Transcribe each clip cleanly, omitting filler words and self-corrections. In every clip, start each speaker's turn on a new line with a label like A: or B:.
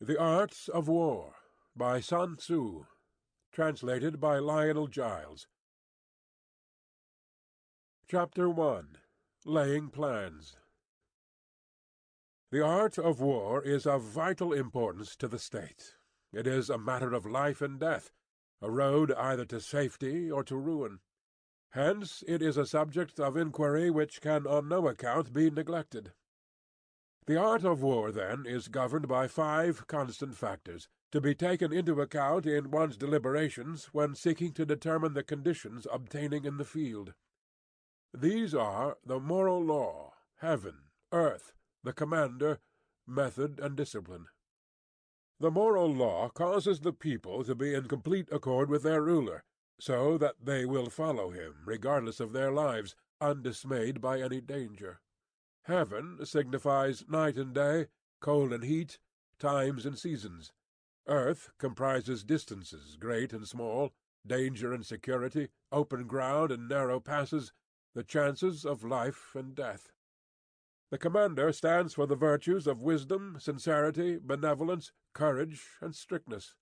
A: The Art of War, by Sun Tzu, translated by Lionel Giles. Chapter 1. Laying Plans. The art of war is of vital importance to the state. It is a matter of life and death, a road either to safety or to ruin. Hence it is a subject of inquiry which can on no account be neglected. The art of war, then, is governed by 5 constant factors, to be taken into account in one's deliberations when seeking to determine the conditions obtaining in the field. These are the moral law, heaven, earth, the commander, method, and discipline. The moral law causes the people to be in complete accord with their ruler, so that they will follow him, regardless of their lives, undismayed by any danger. Heaven signifies night and day, cold and heat, times and seasons. Earth comprises distances, great and small, danger and security, open ground and narrow passes, the chances of life and death. The commander stands for the virtues of wisdom, sincerity, benevolence, courage, and strictness.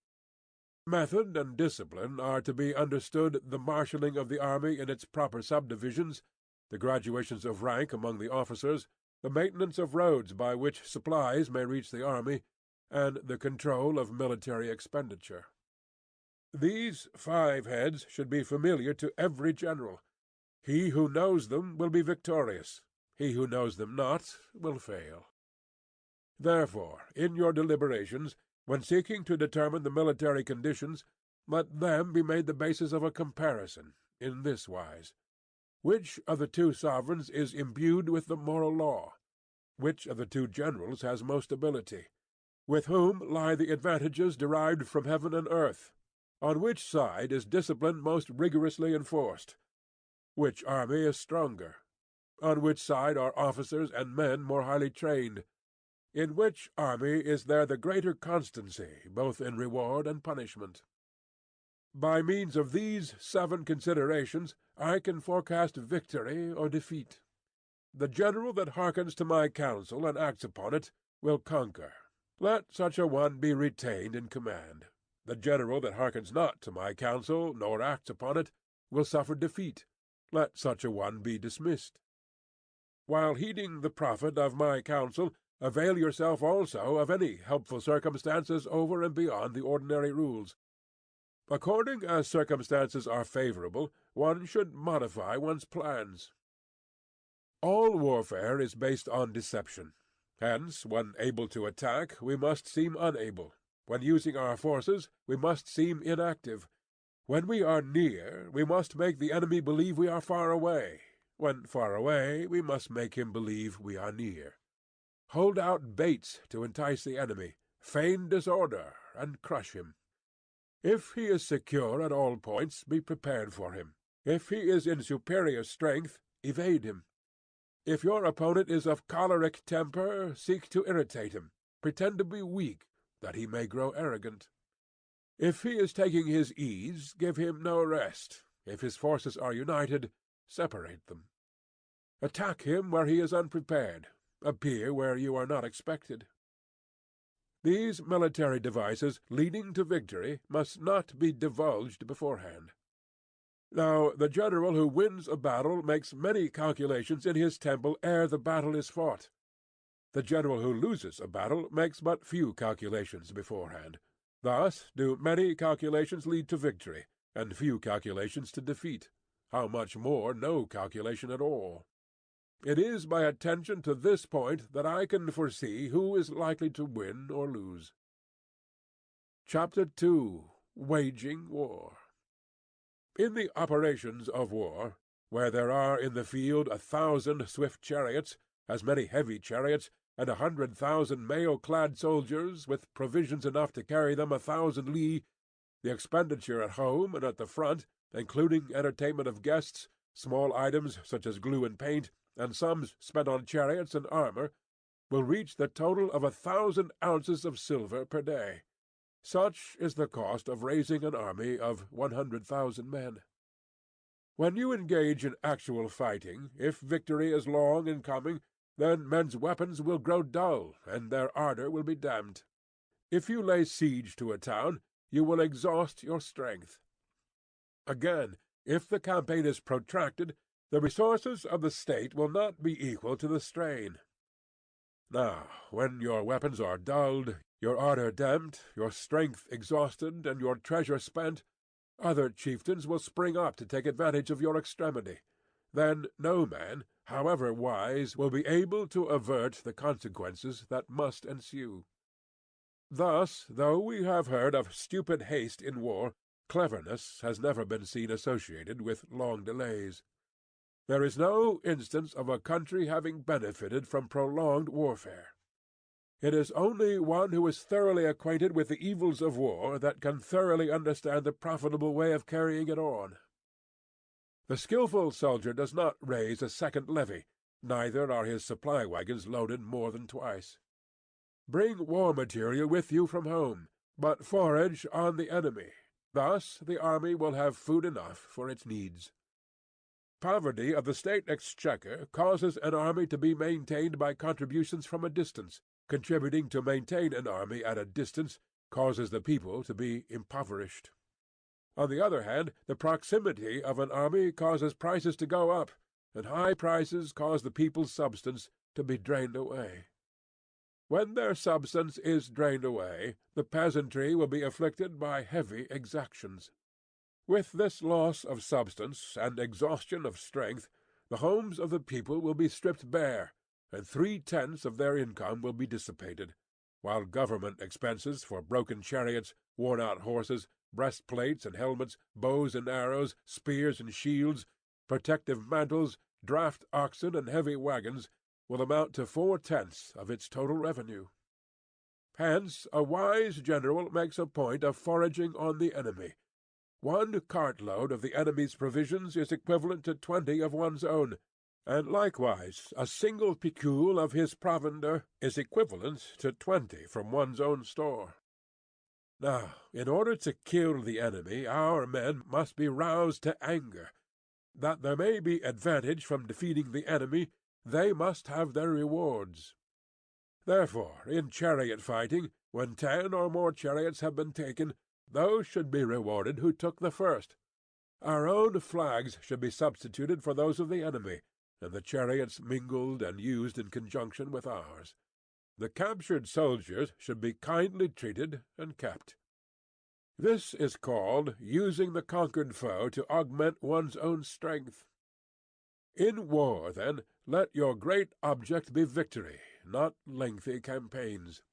A: Method and discipline are to be understood the marshalling of the army in its proper subdivisions, the graduations of rank among the officers, the maintenance of roads by which supplies may reach the army, and the control of military expenditure. These 5 heads should be familiar to every general. He who knows them will be victorious. He who knows them not will fail. Therefore, in your deliberations, when seeking to determine the military conditions, let them be made the basis of a comparison, in this wise. Which of the 2 sovereigns is imbued with the moral law? Which of the 2 generals has most ability? With whom lie the advantages derived from heaven and earth? On which side is discipline most rigorously enforced? Which army is stronger? On which side are officers and men more highly trained? In which army is there the greater constancy, both in reward and punishment? By means of these 7 considerations I can forecast victory or defeat. The general that hearkens to my counsel and acts upon it will conquer. Let such a one be retained in command. The general that hearkens not to my counsel, nor acts upon it, will suffer defeat. Let such a one be dismissed. While heeding the profit of my counsel, avail yourself also of any helpful circumstances over and beyond the ordinary rules. According as circumstances are favorable, one should modify one's plans. All warfare is based on deception. Hence, when able to attack, we must seem unable. When using our forces, we must seem inactive. When we are near, we must make the enemy believe we are far away. When far away, we must make him believe we are near. Hold out baits to entice the enemy, feign disorder, and crush him. If he is secure at all points, be prepared for him. If he is in superior strength, evade him. If your opponent is of choleric temper, seek to irritate him. Pretend to be weak, that he may grow arrogant. If he is taking his ease, give him no rest. If his forces are united, separate them. Attack him where he is unprepared. Appear where you are not expected. These military devices leading to victory must not be divulged beforehand. Now the general who wins a battle makes many calculations in his temple ere the battle is fought. The general who loses a battle makes but few calculations beforehand. Thus do many calculations lead to victory, and few calculations to defeat. How much more no calculation at all? It is by attention to this point that I can foresee who is likely to win or lose. Chapter 2. Waging War. In the operations of war, where there are in the field 1,000 swift chariots, as many heavy chariots, and 100,000 mail-clad soldiers, with provisions enough to carry them 1,000 li, the expenditure at home and at the front, including entertainment of guests, small items such as glue and paint, and sums spent on chariots and armor, will reach the total of 1,000 ounces of silver per day. Such is the cost of raising an army of 100,000 men. When you engage in actual fighting, if victory is long in coming, then men's weapons will grow dull, and their ardour will be damped. If you lay siege to a town, you will exhaust your strength. Again, if the campaign is protracted, the resources of the state will not be equal to the strain. Now, when your weapons are dulled, your ardor damped, your strength exhausted, and your treasure spent, other chieftains will spring up to take advantage of your extremity. Then no man, however wise, will be able to avert the consequences that must ensue. Thus, though we have heard of stupid haste in war, cleverness has never been seen associated with long delays. There is no instance of a country having benefited from prolonged warfare. It is only one who is thoroughly acquainted with the evils of war that can thoroughly understand the profitable way of carrying it on. The skilful soldier does not raise a second levy, neither are his supply wagons loaded more than twice. Bring war material with you from home, but forage on the enemy. Thus the army will have food enough for its needs. Poverty of the state exchequer causes an army to be maintained by contributions from a distance. Contributing to maintain an army at a distance causes the people to be impoverished. On the other hand, the proximity of an army causes prices to go up, and high prices cause the people's substance to be drained away. When their substance is drained away, the peasantry will be afflicted by heavy exactions. With this loss of substance and exhaustion of strength, the homes of the people will be stripped bare, and 3/10 of their income will be dissipated, while government expenses for broken chariots, worn-out horses, breastplates and helmets, bows and arrows, spears and shields, protective mantles, draft oxen, and heavy wagons will amount to 4/10 of its total revenue. Hence a wise general makes a point of foraging on the enemy. 1 cartload of the enemy's provisions is equivalent to 20 of one's own, and likewise a single picule of his provender is equivalent to 20 from one's own store. Now, in order to kill the enemy, our men must be roused to anger. That there may be advantage from defeating the enemy, they must have their rewards. Therefore, in chariot fighting, when 10 or more chariots have been taken, those should be rewarded who took the first. Our own flags should be substituted for those of the enemy, and the chariots mingled and used in conjunction with ours. The captured soldiers should be kindly treated and kept. This is called using the conquered foe to augment one's own strength. In war, then, let your great object be victory, not lengthy campaigns.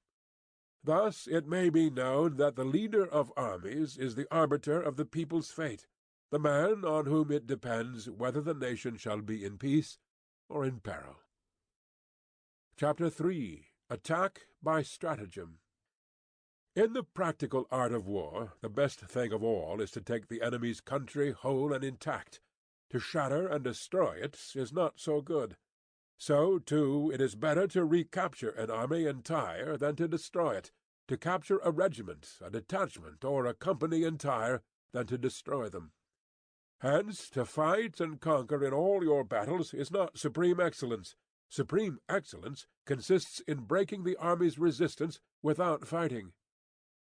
A: Thus it may be known that the leader of armies is the arbiter of the people's fate, the man on whom it depends whether the nation shall be in peace or in peril. Chapter 3. Attack by Stratagem. In the practical art of war, the best thing of all is to take the enemy's country whole and intact. To shatter and destroy it is not so good. So, too, it is better to recapture an army entire than to destroy it, to capture a regiment, a detachment, or a company entire than to destroy them. Hence, to fight and conquer in all your battles is not supreme excellence. Supreme excellence consists in breaking the army's resistance without fighting.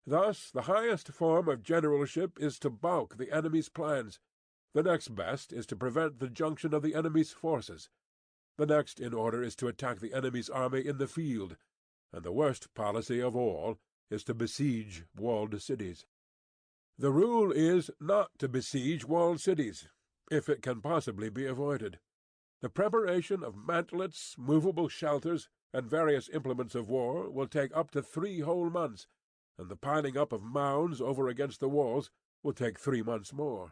A: Thus the highest form of generalship is to balk the enemy's plans. The next best is to prevent the junction of the enemy's forces. The next in order is to attack the enemy's army in the field, and the worst policy of all is to besiege walled cities. The rule is not to besiege walled cities, if it can possibly be avoided. The preparation of mantlets, movable shelters, and various implements of war will take up to 3 whole months, and the piling up of mounds over against the walls will take 3 months more.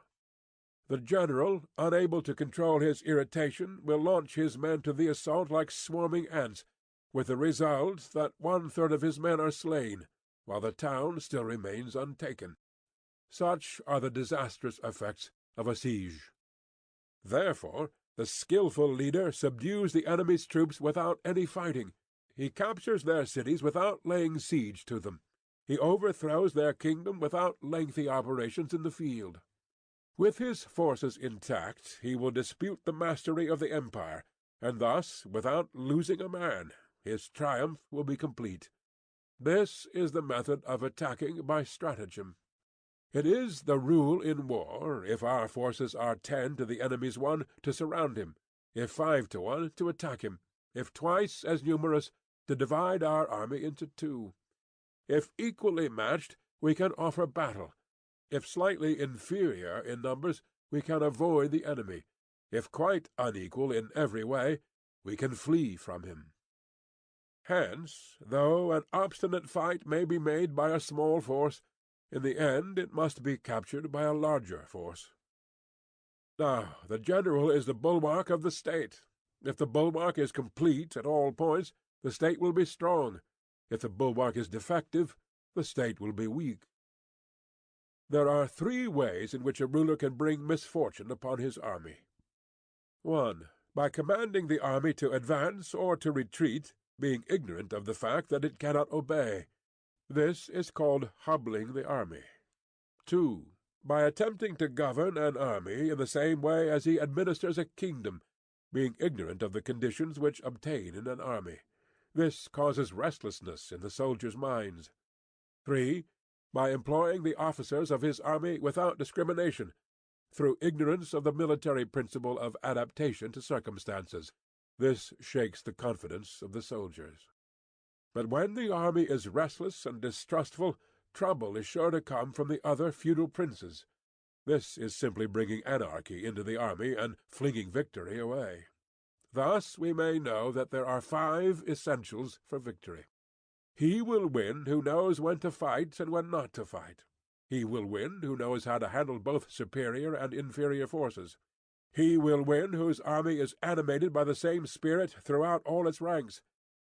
A: The general, unable to control his irritation, will launch his men to the assault like swarming ants, with the result that 1/3 of his men are slain, while the town still remains untaken. Such are the disastrous effects of a siege. Therefore, the skilful leader subdues the enemy's troops without any fighting. He captures their cities without laying siege to them. He overthrows their kingdom without lengthy operations in the field. With his forces intact, he will dispute the mastery of the empire, and thus, without losing a man, his triumph will be complete. This is the method of attacking by stratagem. It is the rule in war, if our forces are 10 to the enemy's 1, to surround him; if 5 to 1, to attack him; if twice as numerous, to divide our army into 2. If equally matched, we can offer battle; if slightly inferior in numbers, we can avoid the enemy; if quite unequal in every way, we can flee from him. Hence, though an obstinate fight may be made by a small force, in the end it must be captured by a larger force. Now the general is the bulwark of the state. If the bulwark is complete at all points, the state will be strong; if the bulwark is defective, the state will be weak. There are 3 ways in which a ruler can bring misfortune upon his army. 1. By commanding the army to advance or to retreat, being ignorant of the fact that it cannot obey. This is called hobbling the army. 2. By attempting to govern an army in the same way as he administers a kingdom, being ignorant of the conditions which obtain in an army. This causes restlessness in the soldiers' minds. 3. By employing the officers of his army without discrimination, through ignorance of the military principle of adaptation to circumstances. This shakes the confidence of the soldiers. But when the army is restless and distrustful, trouble is sure to come from the other feudal princes. This is simply bringing anarchy into the army and flinging victory away. Thus we may know that there are 5 essentials for victory. He will win who knows when to fight and when not to fight. He will win who knows how to handle both superior and inferior forces. He will win whose army is animated by the same spirit throughout all its ranks.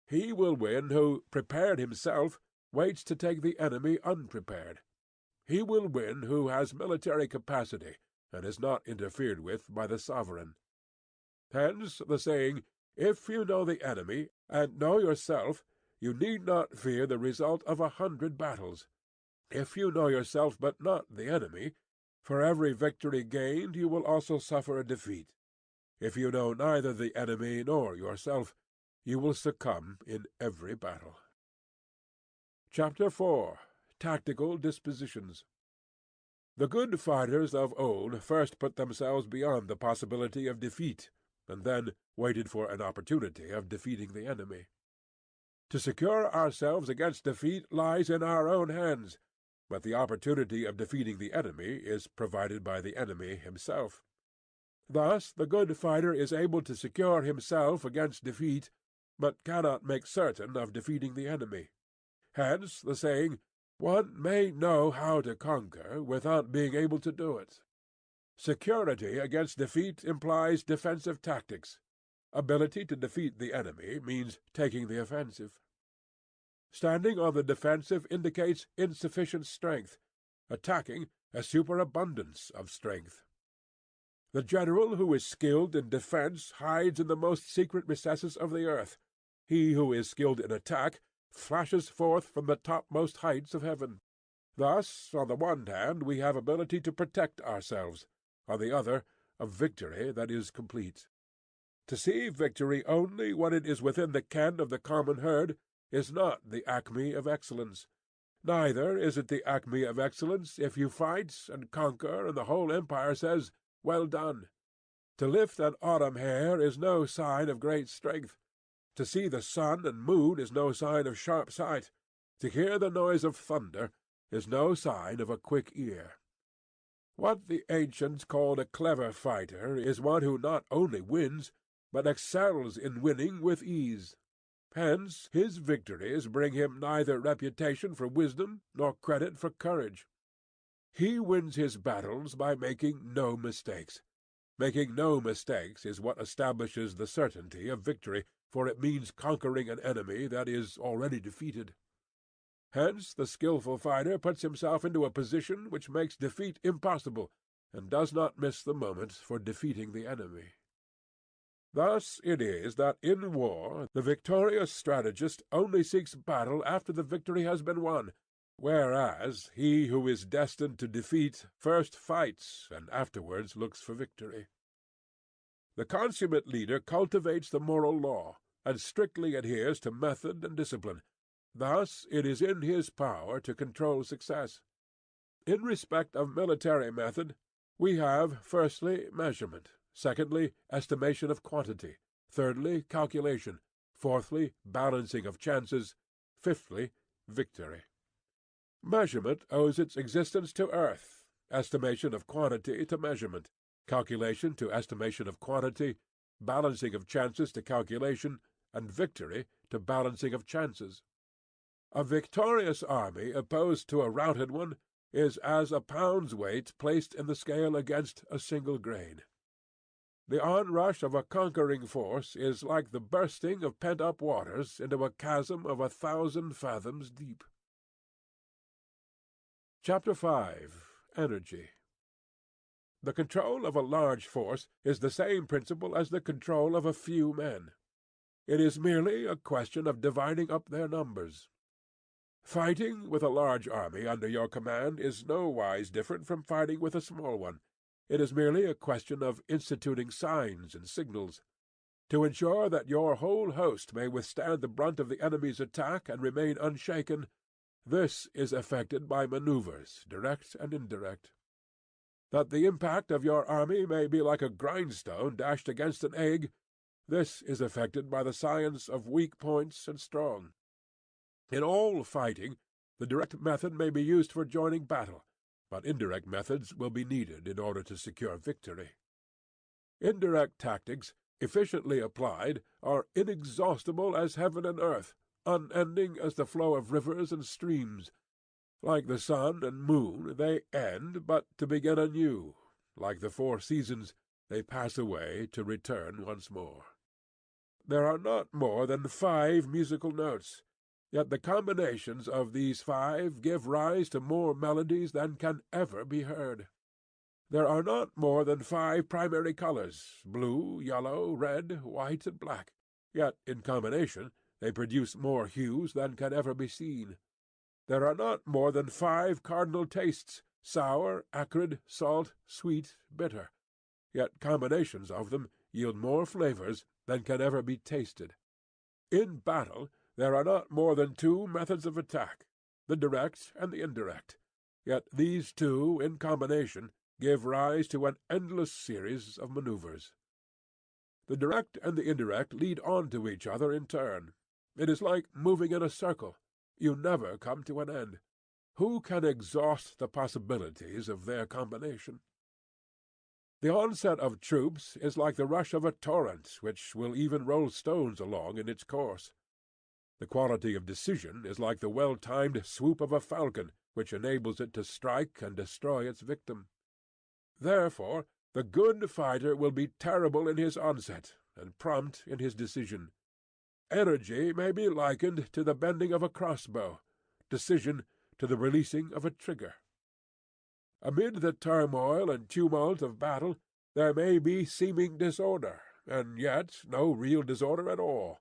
A: He will win who, prepared himself, waits to take the enemy unprepared. He will win who has military capacity, and is not interfered with by the sovereign. Hence the saying, "If you know the enemy, and know yourself, you need not fear the result of 100 battles. If you know yourself but not the enemy, for every victory gained you will also suffer a defeat. If you know neither the enemy nor yourself, you will succumb in every battle." Chapter 4. Tactical Dispositions. The good fighters of old first put themselves beyond the possibility of defeat, and then waited for an opportunity of defeating the enemy. To secure ourselves against defeat lies in our own hands, but the opportunity of defeating the enemy is provided by the enemy himself. Thus the good fighter is able to secure himself against defeat, but cannot make certain of defeating the enemy. Hence the saying, "One may know how to conquer without being able to do it." Security against defeat implies defensive tactics. Ability to defeat the enemy means taking the offensive. Standing on the defensive indicates insufficient strength; attacking, a superabundance of strength. The general who is skilled in defence hides in the most secret recesses of the earth. He who is skilled in attack flashes forth from the topmost heights of heaven. Thus, on the one hand, we have ability to protect ourselves; on the other, a victory that is complete. To see victory only when it is within the ken of the common herd is not the acme of excellence. Neither is it the acme of excellence if you fight and conquer, and the whole empire says, "Well done." To lift an autumn hair is no sign of great strength. To see the sun and moon is no sign of sharp sight. To hear the noise of thunder is no sign of a quick ear. What the ancients called a clever fighter is one who not only wins, but excels in winning with ease. Hence his victories bring him neither reputation for wisdom nor credit for courage. He wins his battles by making no mistakes. Making no mistakes is what establishes the certainty of victory, for it means conquering an enemy that is already defeated. Hence the skilful fighter puts himself into a position which makes defeat impossible, and does not miss the moment for defeating the enemy. Thus it is that in war the victorious strategist only seeks battle after the victory has been won, whereas he who is destined to defeat first fights and afterwards looks for victory. The consummate leader cultivates the moral law, and strictly adheres to method and discipline. Thus it is in his power to control success. In respect of military method, we have, firstly, measurement, secondly, estimation of quantity, thirdly, calculation, fourthly, balancing of chances, fifthly, victory. Measurement owes its existence to earth, estimation of quantity to measurement, calculation to estimation of quantity, balancing of chances to calculation, and victory to balancing of chances. A victorious army opposed to a routed one is as a pound's weight placed in the scale against a single grain. The onrush of a conquering force is like the bursting of pent-up waters into a chasm of 1,000 fathoms deep. Chapter 5. Energy. The control of a large force is the same principle as the control of a few men. It is merely a question of dividing up their numbers. Fighting with a large army under your command is nowise different from fighting with a small one. It is merely a question of instituting signs and signals. To ensure that your whole host may withstand the brunt of the enemy's attack and remain unshaken, this is effected by manoeuvres, direct and indirect. That the impact of your army may be like a grindstone dashed against an egg, this is effected by the science of weak points and strong. In all fighting, the direct method may be used for joining battle, but indirect methods will be needed in order to secure victory. Indirect tactics, efficiently applied, are inexhaustible as heaven and earth, unending as the flow of rivers and streams. Like the sun and moon, they end, but to begin anew. Like the 4 seasons, they pass away to return once more. There are not more than 5 musical notes, yet the combinations of these 5 give rise to more melodies than can ever be heard. There are not more than 5 primary colors, blue, yellow, red, white, and black, yet in combination they produce more hues than can ever be seen. There are not more than 5 cardinal tastes, sour, acrid, salt, sweet, bitter, yet combinations of them yield more flavors than can ever be tasted. In battle there are not more than 2 methods of attack, the direct and the indirect, yet these 2 in combination give rise to an endless series of manoeuvres. The direct and the indirect lead on to each other in turn. It is like moving in a circle. You never come to an end. Who can exhaust the possibilities of their combination? The onset of troops is like the rush of a torrent, which will even roll stones along in its course. The quality of decision is like the well-timed swoop of a falcon, which enables it to strike and destroy its victim. Therefore, the good fighter will be terrible in his onset, and prompt in his decision. Energy may be likened to the bending of a crossbow, decision to the releasing of a trigger. Amid the turmoil and tumult of battle there may be seeming disorder, and yet no real disorder at all.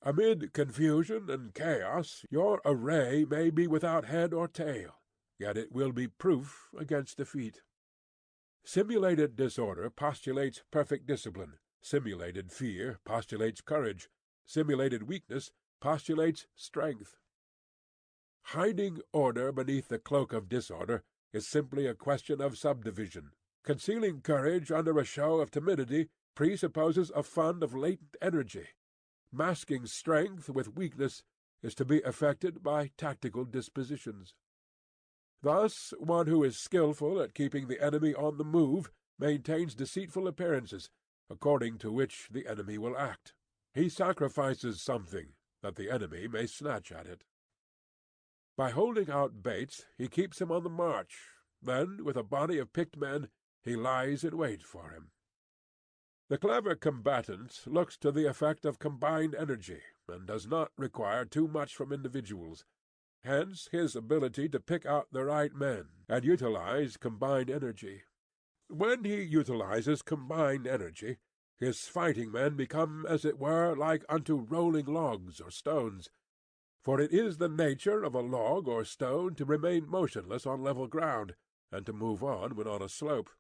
A: Amid confusion and chaos your array may be without head or tail, yet it will be proof against defeat. Simulated disorder postulates perfect discipline, simulated fear postulates courage, simulated weakness postulates strength. Hiding order beneath the cloak of disorder is simply a question of subdivision. Concealing courage under a show of timidity presupposes a fund of latent energy. Masking strength with weakness is to be effected by tactical dispositions. Thus one who is skilful at keeping the enemy on the move maintains deceitful appearances, according to which the enemy will act. He sacrifices something, that the enemy may snatch at it. By holding out baits he keeps him on the march, then with a body of picked men he lies in wait for him. The clever combatant looks to the effect of combined energy, and does not require too much from individuals. Hence his ability to pick out the right men, and utilize combined energy. When he utilizes combined energy, his fighting men become, as it were, like unto rolling logs or stones. For it is the nature of a log or stone to remain motionless on level ground, and to move on when on a slope.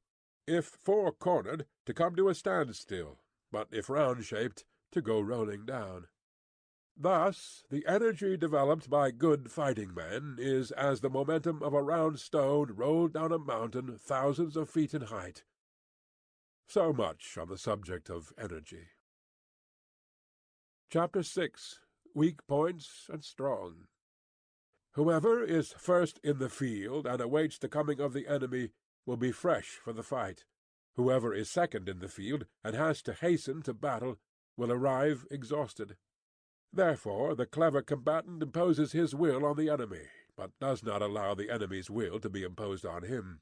A: If four-cornered, to come to a standstill, but if round-shaped, to go rolling down. Thus the energy developed by good fighting men is as the momentum of a round stone rolled down a mountain thousands of feet in height. So much on the subject of energy. Chapter 6. Weak Points and Strong. Whoever is first in the field and awaits the coming of the enemy will be fresh for the fight. Whoever is second in the field and has to hasten to battle will arrive exhausted. Therefore the clever combatant imposes his will on the enemy, but does not allow the enemy's will to be imposed on him.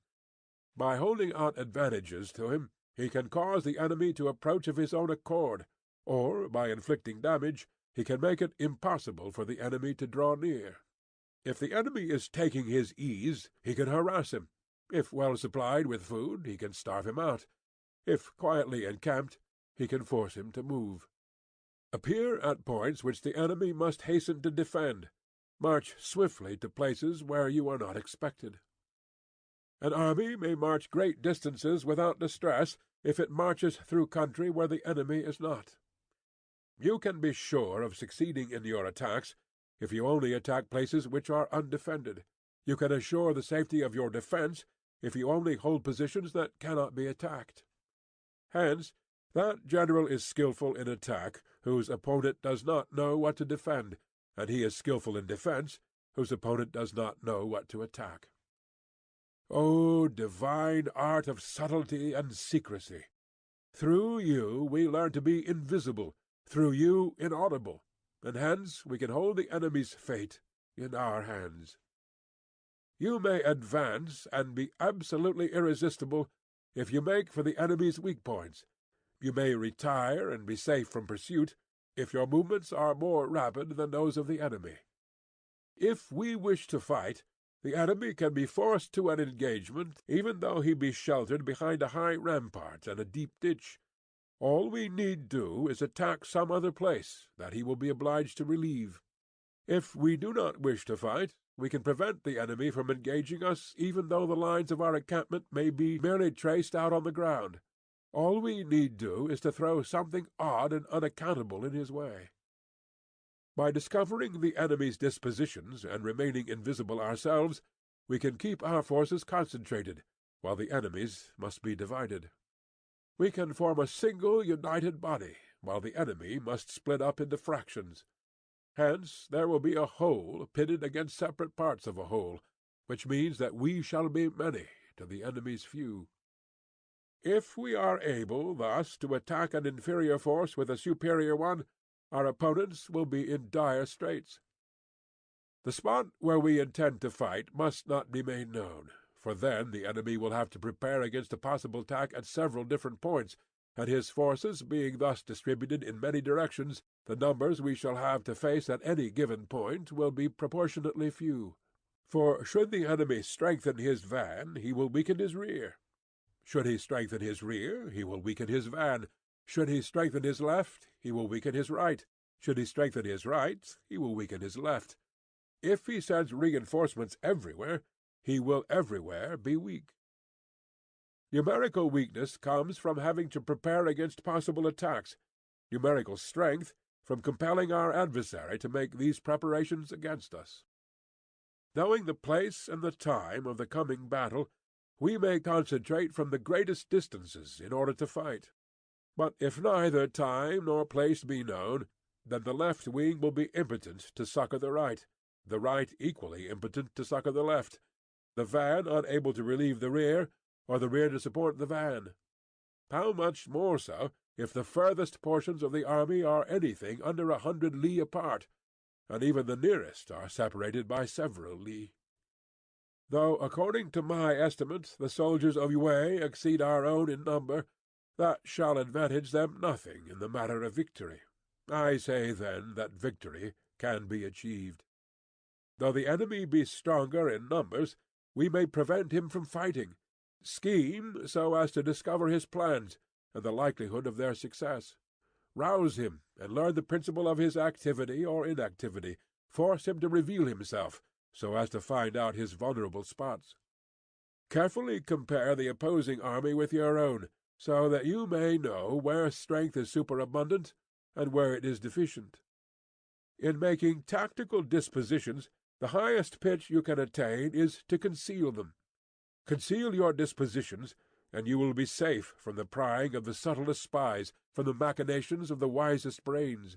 A: By holding out advantages to him, he can cause the enemy to approach of his own accord, or, by inflicting damage, he can make it impossible for the enemy to draw near. If the enemy is taking his ease, he can harass him. If well supplied with food, he can starve him out. If quietly encamped, he can force him to move. Appear at points which the enemy must hasten to defend. March swiftly to places where you are not expected. An army may march great distances without distress if it marches through country where the enemy is not. You can be sure of succeeding in your attacks if you only attack places which are undefended. You can assure the safety of your defence if you only hold positions that cannot be attacked. Hence, that general is skilful in attack whose opponent does not know what to defend, and he is skilful in defence whose opponent does not know what to attack. O divine art of subtlety and secrecy! Through you we learn to be invisible, through you inaudible, and hence we can hold the enemy's fate in our hands. You may advance and be absolutely irresistible if you make for the enemy's weak points. You may retire and be safe from pursuit if your movements are more rapid than those of the enemy. If we wish to fight, the enemy can be forced to an engagement even though he be sheltered behind a high rampart and a deep ditch. All we need do is attack some other place that he will be obliged to relieve. If we do not wish to fight, we can prevent the enemy from engaging us even though the lines of our encampment may be merely traced out on the ground. All we need do is to throw something odd and unaccountable in his way. By discovering the enemy's dispositions and remaining invisible ourselves, we can keep our forces concentrated, while the enemy's must be divided. We can form a single united body, while the enemy must split up into fractions. Hence there will be a whole pitted against separate parts of a whole, which means that we shall be many to the enemy's few. If we are able thus to attack an inferior force with a superior one, our opponents will be in dire straits. The spot where we intend to fight must not be made known, for then the enemy will have to prepare against a possible attack at several different points, and his forces being thus distributed in many directions, the numbers we shall have to face at any given point will be proportionately few. For should the enemy strengthen his van, he will weaken his rear. Should he strengthen his rear, he will weaken his van. Should he strengthen his left, he will weaken his right. Should he strengthen his right, he will weaken his left. If he sends reinforcements everywhere, he will everywhere be weak. Numerical weakness comes from having to prepare against possible attacks, numerical strength from compelling our adversary to make these preparations against us. Knowing the place and the time of the coming battle, we may concentrate from the greatest distances in order to fight. But if neither time nor place be known, then the left wing will be impotent to succor the right equally impotent to succor the left, the van unable to relieve the rear, or the rear to support the van. How much more so if the furthest portions of the army are anything under 100 li apart, and even the nearest are separated by several li. Though, according to my estimate, the soldiers of Yue exceed our own in number, that shall advantage them nothing in the matter of victory. I say, then, that victory can be achieved. Though the enemy be stronger in numbers, we may prevent him from fighting, scheme so as to discover his plans and the likelihood of their success, rouse him and learn the principle of his activity or inactivity, force him to reveal himself, so as to find out his vulnerable spots. Carefully compare the opposing army with your own, so that you may know where strength is superabundant and where it is deficient. In making tactical dispositions, the highest pitch you can attain is to conceal them. Conceal your dispositions, and you will be safe from the prying of the subtlest spies, from the machinations of the wisest brains.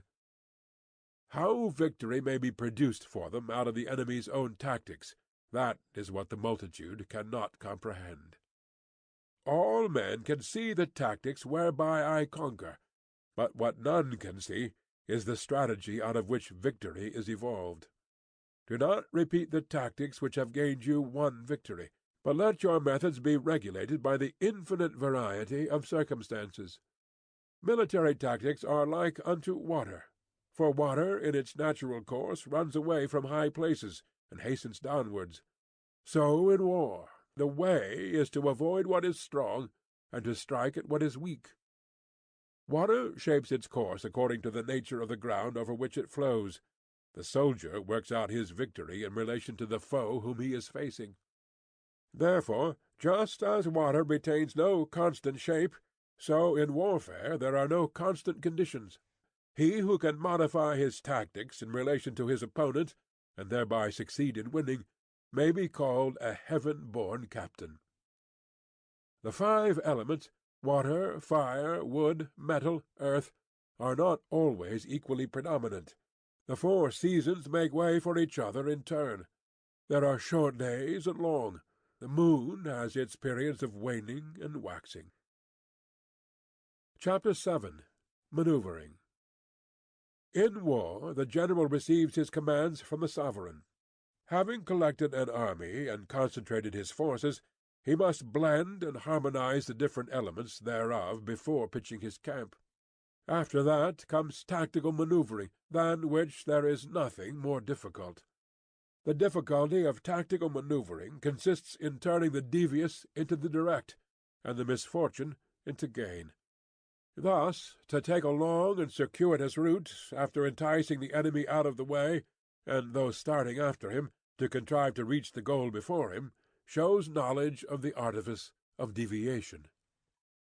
A: How victory may be produced for them out of the enemy's own tactics, that is what the multitude cannot comprehend. All men can see the tactics whereby I conquer, but what none can see is the strategy out of which victory is evolved. Do not repeat the tactics which have gained you one victory, but let your methods be regulated by the infinite variety of circumstances. Military tactics are like unto water, for water in its natural course runs away from high places, and hastens downwards. So in war, the way is to avoid what is strong, and to strike at what is weak. Water shapes its course according to the nature of the ground over which it flows. The soldier works out his victory in relation to the foe whom he is facing. Therefore, just as water retains no constant shape, so in warfare there are no constant conditions. He who can modify his tactics in relation to his opponent, and thereby succeed in winning, may be called a heaven-born captain. The 5 elements, water, fire, wood, metal, earth, are not always equally predominant. The 4 seasons make way for each other in turn. There are short days and long. The moon has its periods of waning and waxing. Chapter 7. Manoeuvring. In war the general receives his commands from the sovereign. Having collected an army and concentrated his forces, he must blend and harmonize the different elements thereof before pitching his camp. After that comes tactical manoeuvring, than which there is nothing more difficult. The difficulty of tactical manoeuvring consists in turning the devious into the direct, and the misfortune into gain. Thus, to take a long and circuitous route, after enticing the enemy out of the way, and those starting after him, to contrive to reach the goal before him, shows knowledge of the artifice of deviation.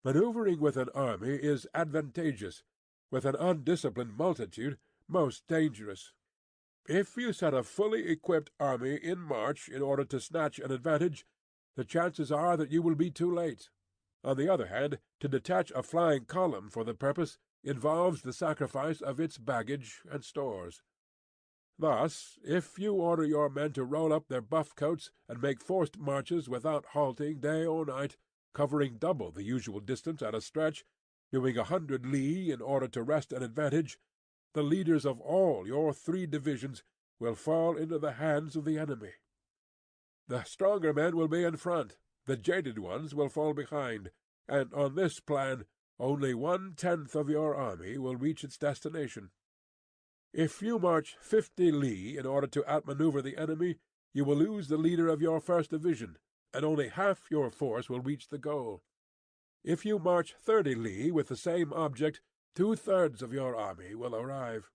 A: Manoeuvring with an army is advantageous, with an undisciplined multitude most dangerous. If you set a fully equipped army in march in order to snatch an advantage, the chances are that you will be too late. On the other hand, to detach a flying column for the purpose involves the sacrifice of its baggage and stores. Thus, if you order your men to roll up their buff coats and make forced marches without halting day or night, covering double the usual distance at a stretch, doing 100 li in order to wrest an advantage, the leaders of all your 3 divisions will fall into the hands of the enemy. The stronger men will be in front, the jaded ones will fall behind, and on this plan only 1/10 of your army will reach its destination. If you march 50 li in order to outmaneuver the enemy, you will lose the leader of your first division, and only half your force will reach the goal. If you march 30 li with the same object, 2/3 of your army will arrive.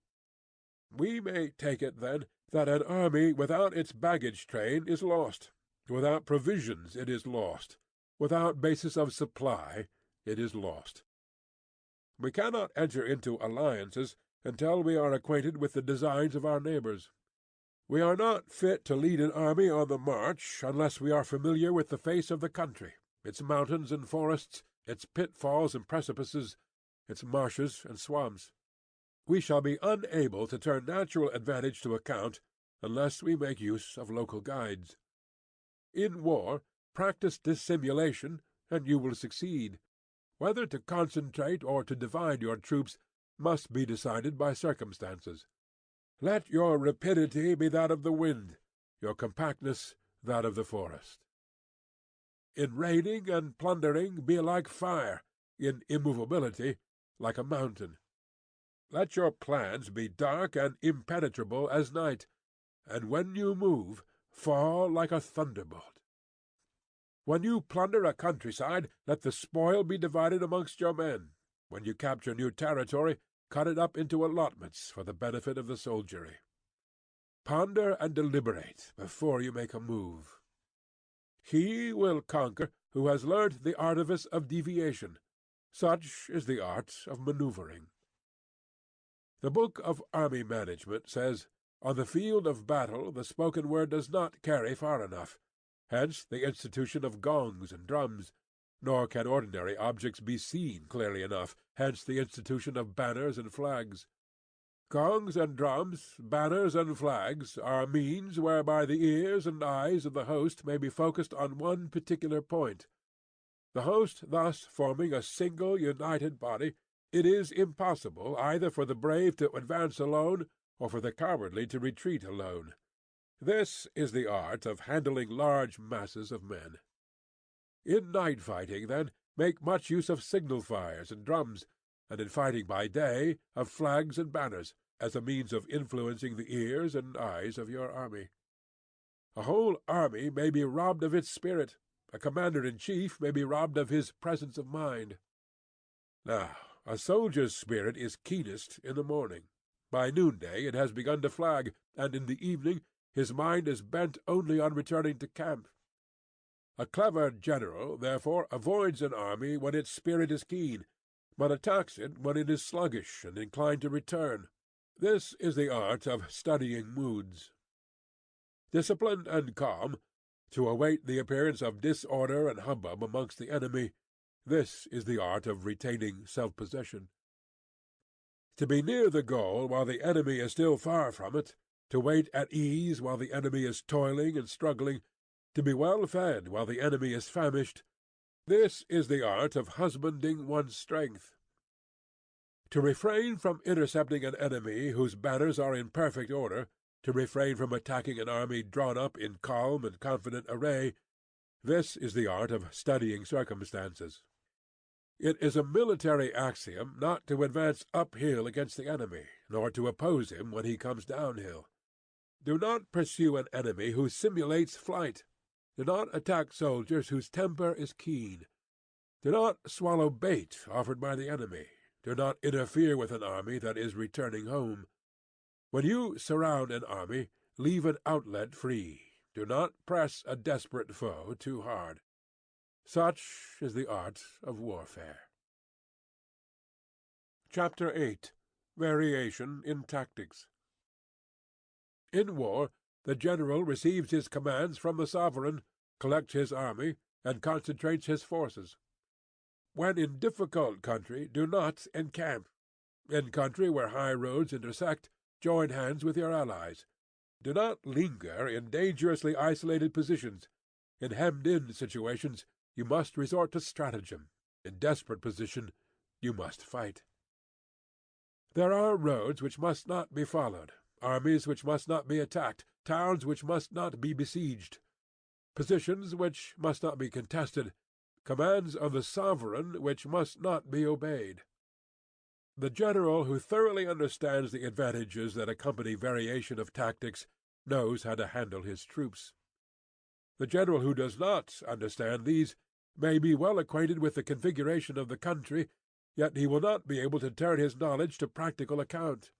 A: We may take it, then, that an army without its baggage train is lost. Without provisions it is lost. Without basis of supply it is lost. We cannot enter into alliances until we are acquainted with the designs of our neighbors. We are not fit to lead an army on the march unless we are familiar with the face of the country, its mountains and forests, its pitfalls and precipices, its marshes and swamps. We shall be unable to turn natural advantage to account unless we make use of local guides. In war, practice dissimulation, and you will succeed. Whether to concentrate or to divide your troops must be decided by circumstances. Let your rapidity be that of the wind, your compactness that of the forest. In raiding and plundering be like fire, in immovability like a mountain. Let your plans be dark and impenetrable as night, and when you move, fall like a thunderbolt. When you plunder a countryside, let the spoil be divided amongst your men. When you capture new territory, cut it up into allotments for the benefit of the soldiery. Ponder and deliberate before you make a move. He will conquer who has learnt the artifice of deviation. Such is the art of manoeuvring. The Book of Army Management says, "On the field of battle the spoken word does not carry far enough. Hence the institution of gongs and drums. Nor can ordinary objects be seen clearly enough. Hence the institution of banners and flags. Gongs and drums, banners and flags, are means whereby the ears and eyes of the host may be focused on one particular point. The host thus forming a single united body, it is impossible either for the brave to advance alone, or for the cowardly to retreat alone. This is the art of handling large masses of men. In night fighting, then, make much use of signal fires and drums, and in fighting by day of flags and banners, as a means of influencing the ears and eyes of your army. A whole army may be robbed of its spirit. A commander-in-chief may be robbed of his presence of mind. Now, a soldier's spirit is keenest in the morning. By noonday it has begun to flag, and in the evening his mind is bent only on returning to camp. A clever general, therefore, avoids an army when its spirit is keen, but attacks it when it is sluggish and inclined to return. This is the art of studying moods. Disciplined and calm, to await the appearance of disorder and hubbub amongst the enemy, this is the art of retaining self-possession. To be near the goal while the enemy is still far from it, to wait at ease while the enemy is toiling and struggling, to be well fed while the enemy is famished, this is the art of husbanding one's strength. To refrain from intercepting an enemy whose banners are in perfect order, to refrain from attacking an army drawn up in calm and confident array, this is the art of studying circumstances. It is a military axiom not to advance uphill against the enemy, nor to oppose him when he comes downhill. Do not pursue an enemy who simulates flight. Do not attack soldiers whose temper is keen. Do not swallow bait offered by the enemy. Do not interfere with an army that is returning home. When you surround an army, leave an outlet free. Do not press a desperate foe too hard. Such is the art of warfare. Chapter 8. Variation in Tactics. In war, the general receives his commands from the sovereign, collects his army, and concentrates his forces. When in difficult country, do not encamp. In country where high roads intersect, join hands with your allies. Do not linger in dangerously isolated positions. In hemmed-in situations, you must resort to stratagem. In desperate position, you must fight. There are roads which must not be followed, armies which must not be attacked, towns which must not be besieged, positions which must not be contested, commands of the sovereign which must not be obeyed. The general who thoroughly understands the advantages that accompany variation of tactics knows how to handle his troops. The general who does not understand these may be well acquainted with the configuration of the country, yet he will not be able to turn his knowledge to practical account.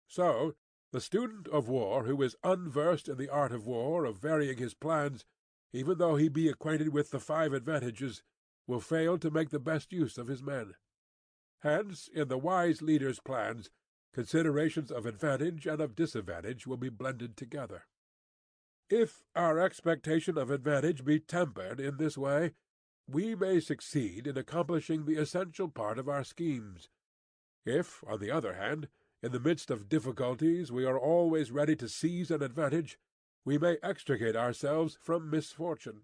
A: So, the student of war who is unversed in the art of war, of varying his plans, even though he be acquainted with the 5 advantages, will fail to make the best use of his men. Hence, in the wise leader's plans, considerations of advantage and of disadvantage will be blended together. If our expectation of advantage be tempered in this way, we may succeed in accomplishing the essential part of our schemes. If, on the other hand, in the midst of difficulties we are always ready to seize an advantage, we may extricate ourselves from misfortune.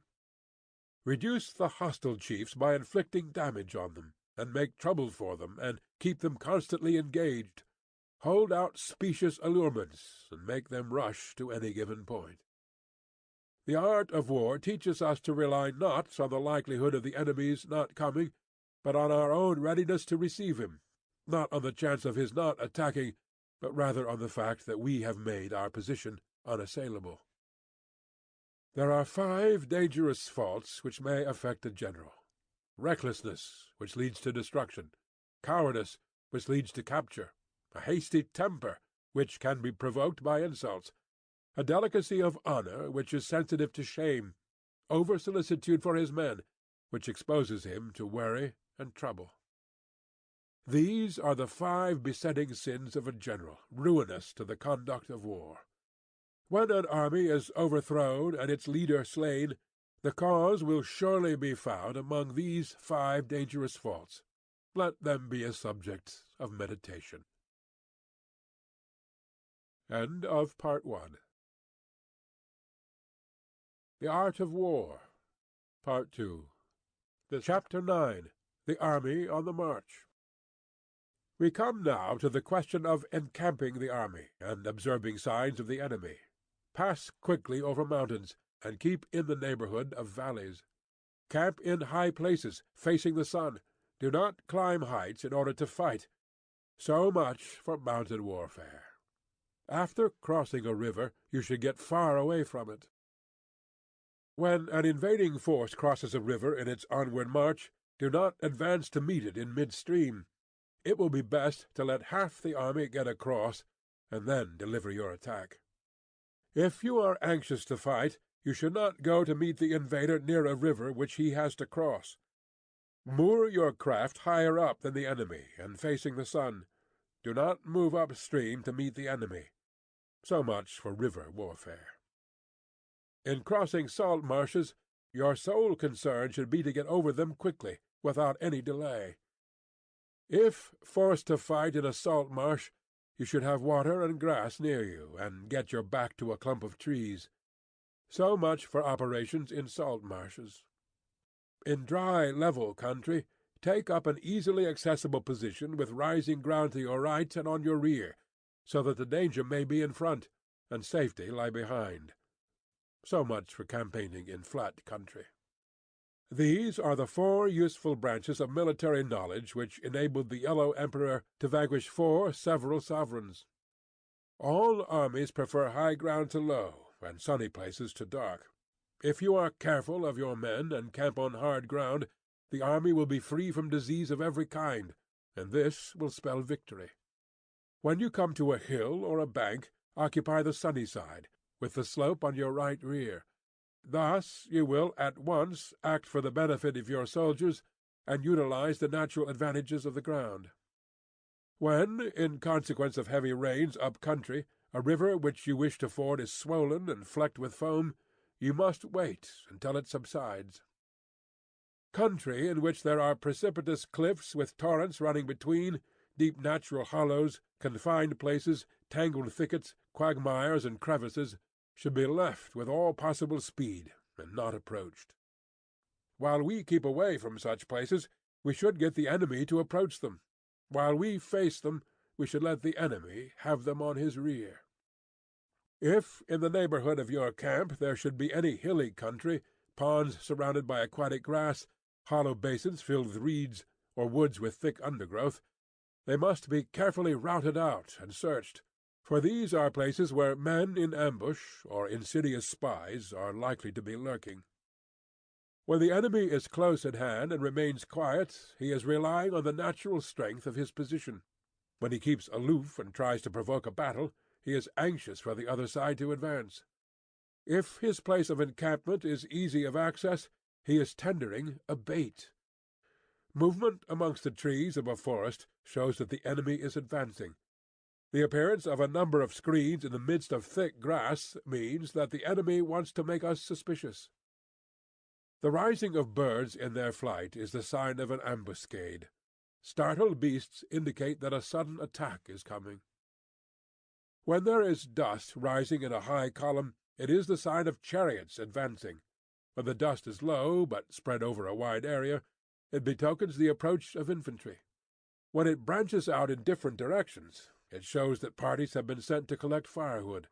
A: Reduce the hostile chiefs by inflicting damage on them, and make trouble for them, and keep them constantly engaged. Hold out specious allurements, and make them rush to any given point. The art of war teaches us to rely not on the likelihood of the enemy's not coming, but on our own readiness to receive him, not on the chance of his not attacking, but rather on the fact that we have made our position unassailable. There are 5 dangerous faults which may affect a general: recklessness, which leads to destruction; cowardice, which leads to capture; a hasty temper, which can be provoked by insults; a delicacy of honor, which is sensitive to shame; over-solicitude for his men, which exposes him to worry and trouble. These are the 5 besetting sins of a general, ruinous to the conduct of war. When an army is overthrown and its leader slain, the cause will surely be found among these 5 dangerous faults. Let them be a subject of meditation. End of Part 1. The Art of War, Part 2. Chapter 9. The Army on the March. We come now to the question of encamping the army, and observing signs of the enemy. Pass quickly over mountains, and keep in the neighborhood of valleys. Camp in high places, facing the sun. Do not climb heights in order to fight. So much for mountain warfare. After crossing a river, you should get far away from it. When an invading force crosses a river in its onward march, do not advance to meet it in midstream. It will be best to let half the army get across, and then deliver your attack. If you are anxious to fight, you should not go to meet the invader near a river which he has to cross. Moor your craft higher up than the enemy, and facing the sun. Do not move upstream to meet the enemy. So much for river warfare. In crossing salt marshes, your sole concern should be to get over them quickly, without any delay. If forced to fight in a salt marsh, you should have water and grass near you, and get your back to a clump of trees. So much for operations in salt marshes. In dry, level country, take up an easily accessible position with rising ground to your right and on your rear, so that the danger may be in front, and safety lie behind. So much for campaigning in flat country. These are the 4 useful branches of military knowledge which enabled the Yellow Emperor to vanquish 4 several sovereigns. All armies prefer high ground to low, and sunny places to dark. If you are careful of your men and camp on hard ground, the army will be free from disease of every kind, and this will spell victory. When you come to a hill or a bank, occupy the sunny side, with the slope on your right rear. Thus you will at once act for the benefit of your soldiers, and utilize the natural advantages of the ground. When, in consequence of heavy rains up country, a river which you wish to ford is swollen and flecked with foam, you must wait until it subsides. Country in which there are precipitous cliffs with torrents running between, deep natural hollows, confined places, tangled thickets, quagmires, and crevices, should be left with all possible speed, and not approached. While we keep away from such places, we should get the enemy to approach them. While we face them, we should let the enemy have them on his rear. If in the neighborhood of your camp there should be any hilly country, ponds surrounded by aquatic grass, hollow basins filled with reeds, or woods with thick undergrowth, they must be carefully routed out and searched, for these are places where men in ambush, or insidious spies, are likely to be lurking. When the enemy is close at hand and remains quiet, he is relying on the natural strength of his position. When he keeps aloof and tries to provoke a battle, he is anxious for the other side to advance. If his place of encampment is easy of access, he is tendering a bait. Movement amongst the trees of a forest shows that the enemy is advancing. The appearance of a number of screens in the midst of thick grass means that the enemy wants to make us suspicious. The rising of birds in their flight is the sign of an ambuscade. Startled beasts indicate that a sudden attack is coming. When there is dust rising in a high column, it is the sign of chariots advancing. When the dust is low, but spread over a wide area, it betokens the approach of infantry. When it branches out in different directions, it shows that parties have been sent to collect firewood.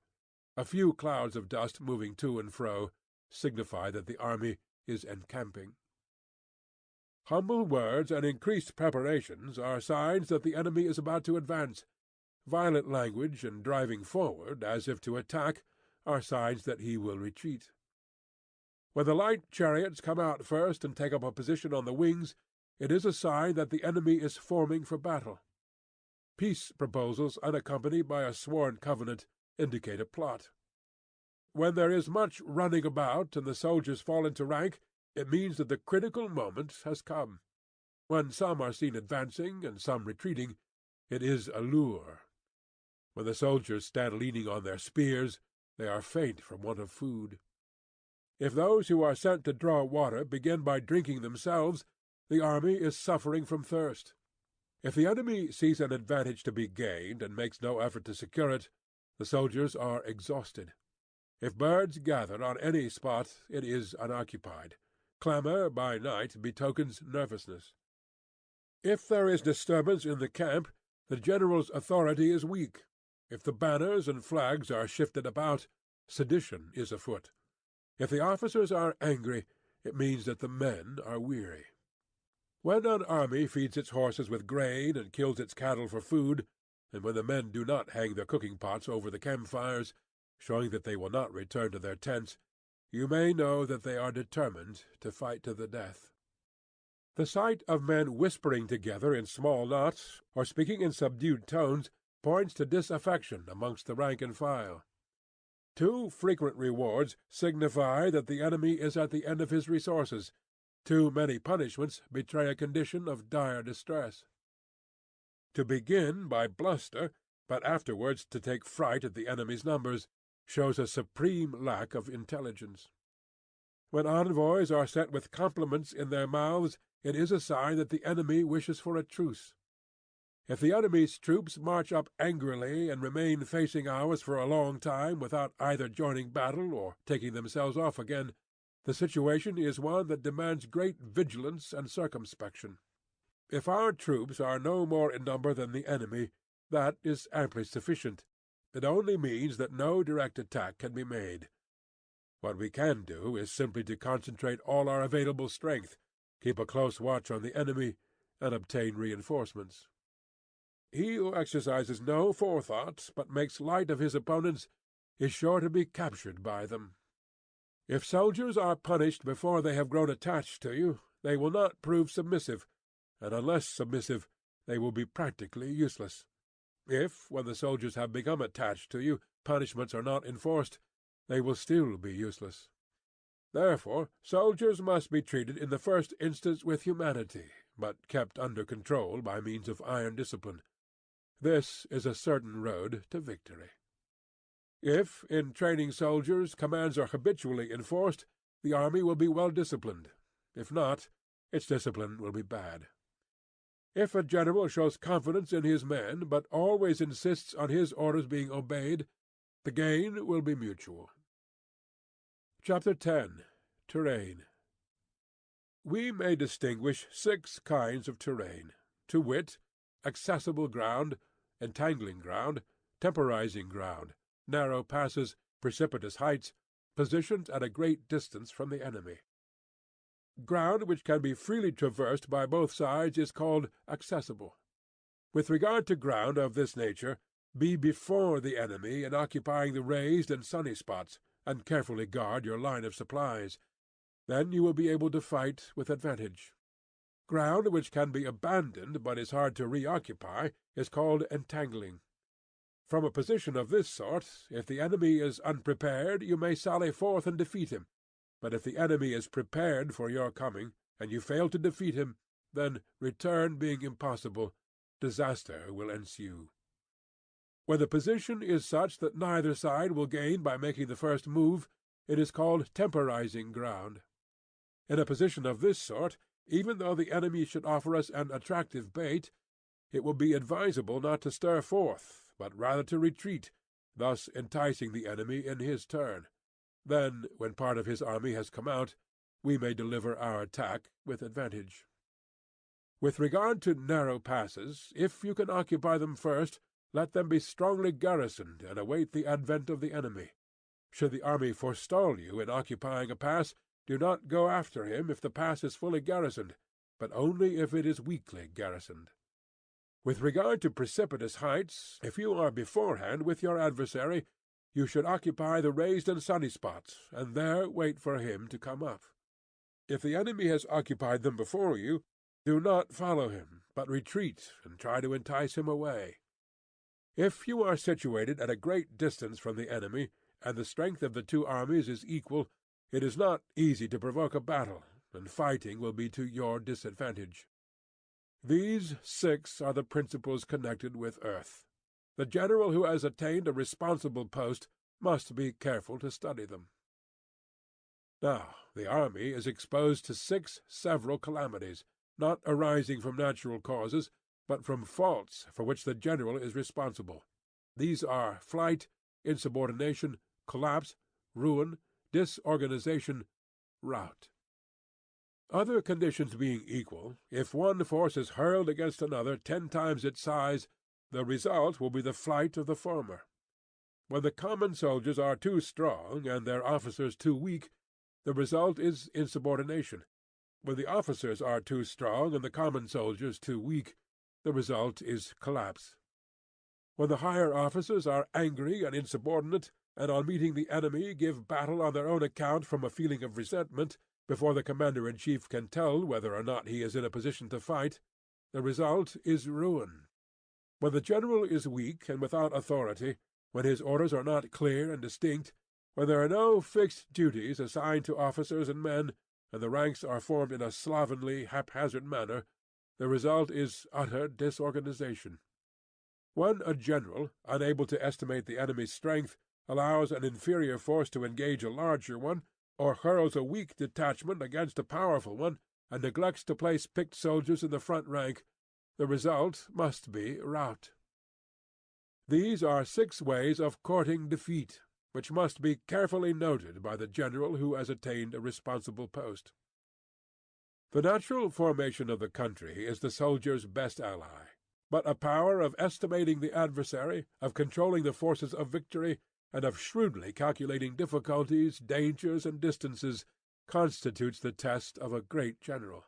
A: A few clouds of dust moving to and fro signify that the army is encamping. Humble words and increased preparations are signs that the enemy is about to advance. Violent language and driving forward, as if to attack, are signs that he will retreat. When the light chariots come out first and take up a position on the wings, it is a sign that the enemy is forming for battle. Peace proposals unaccompanied by a sworn covenant indicate a plot. When there is much running about and the soldiers fall into rank, it means that the critical moment has come. When some are seen advancing and some retreating, it is a lure. When the soldiers stand leaning on their spears, they are faint from want of food. If those who are sent to draw water begin by drinking themselves, the army is suffering from thirst. If the enemy sees an advantage to be gained and makes no effort to secure it, the soldiers are exhausted. If birds gather on any spot, it is unoccupied. Clamour by night betokens nervousness. If there is disturbance in the camp, the general's authority is weak. If the banners and flags are shifted about, sedition is afoot. If the officers are angry, it means that the men are weary. When an army feeds its horses with grain and kills its cattle for food, and when the men do not hang their cooking pots over the campfires, showing that they will not return to their tents, you may know that they are determined to fight to the death. The sight of men whispering together in small knots, or speaking in subdued tones, points to disaffection amongst the rank and file. Too frequent rewards signify that the enemy is at the end of his resources. Too many punishments betray a condition of dire distress. To begin by bluster, but afterwards to take fright at the enemy's numbers, shows a supreme lack of intelligence. When envoys are sent with compliments in their mouths, it is a sign that the enemy wishes for a truce. If the enemy's troops march up angrily and remain facing ours for a long time without either joining battle or taking themselves off again, the situation is one that demands great vigilance and circumspection. If our troops are no more in number than the enemy, that is amply sufficient. It only means that no direct attack can be made. What we can do is simply to concentrate all our available strength, keep a close watch on the enemy, and obtain reinforcements. He who exercises no forethought, but makes light of his opponents, is sure to be captured by them. If soldiers are punished before they have grown attached to you, they will not prove submissive, and unless submissive, they will be practically useless. If, when the soldiers have become attached to you, punishments are not enforced, they will still be useless. Therefore, soldiers must be treated in the first instance with humanity, but kept under control by means of iron discipline. This is a certain road to victory. If, in training soldiers, commands are habitually enforced, the army will be well disciplined. If not, its discipline will be bad. If a general shows confidence in his men, but always insists on his orders being obeyed, the gain will be mutual. Chapter 10. Terrain. We may distinguish 6 kinds of terrain, to wit, accessible ground, entangling ground, temporizing ground, narrow passes, precipitous heights, positions at a great distance from the enemy. Ground which can be freely traversed by both sides is called accessible. With regard to ground of this nature, be before the enemy in occupying the raised and sunny spots, and carefully guard your line of supplies. Then you will be able to fight with advantage. Ground which can be abandoned but is hard to reoccupy is called entangling. From a position of this sort, if the enemy is unprepared, you may sally forth and defeat him. But if the enemy is prepared for your coming, and you fail to defeat him, then, return being impossible, disaster will ensue. When the position is such that neither side will gain by making the first move, it is called temporizing ground. In a position of this sort, even though the enemy should offer us an attractive bait, it will be advisable not to stir forth, but rather to retreat, thus enticing the enemy in his turn. Then, when part of his army has come out, we may deliver our attack with advantage. With regard to narrow passes, if you can occupy them first, let them be strongly garrisoned and await the advent of the enemy. Should the army forestall you in occupying a pass, do not go after him if the pass is fully garrisoned, but only if it is weakly garrisoned. With regard to precipitous heights, if you are beforehand with your adversary, you should occupy the raised and sunny spots, and there wait for him to come up. If the enemy has occupied them before you, do not follow him, but retreat and try to entice him away. If you are situated at a great distance from the enemy, and the strength of the two armies is equal, it is not easy to provoke a battle, and fighting will be to your disadvantage. These 6 are the principles connected with earth. The general who has attained a responsible post must be careful to study them. Now, the army is exposed to 6 several calamities, not arising from natural causes, but from faults for which the general is responsible. These are flight, insubordination, collapse, ruin, disorganization, rout. Other conditions being equal, if one force is hurled against another 10 times its size, the result will be the flight of the former. When the common soldiers are too strong and their officers too weak, the result is insubordination. When the officers are too strong and the common soldiers too weak, the result is collapse. When the higher officers are angry and insubordinate, and on meeting the enemy give battle on their own account from a feeling of resentment, before the commander-in-chief can tell whether or not he is in a position to fight, the result is ruin. When the general is weak and without authority, when his orders are not clear and distinct, when there are no fixed duties assigned to officers and men, and the ranks are formed in a slovenly, haphazard manner, the result is utter disorganization. When a general, unable to estimate the enemy's strength, allows an inferior force to engage a larger one, or hurls a weak detachment against a powerful one, and neglects to place picked soldiers in the front rank, the result must be rout. These are 6 ways of courting defeat, which must be carefully noted by the general who has attained a responsible post. The natural formation of the country is the soldier's best ally, but a power of estimating the adversary, of controlling the forces of victory, and of shrewdly calculating difficulties, dangers, and distances, constitutes the test of a great general.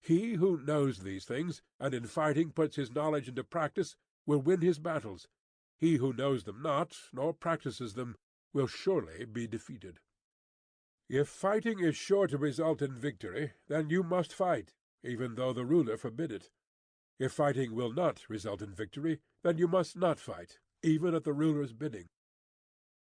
A: He who knows these things, and in fighting puts his knowledge into practice, will win his battles. He who knows them not, nor practices them, will surely be defeated. If fighting is sure to result in victory, then you must fight, even though the ruler forbid it. If fighting will not result in victory, then you must not fight, even at the ruler's bidding.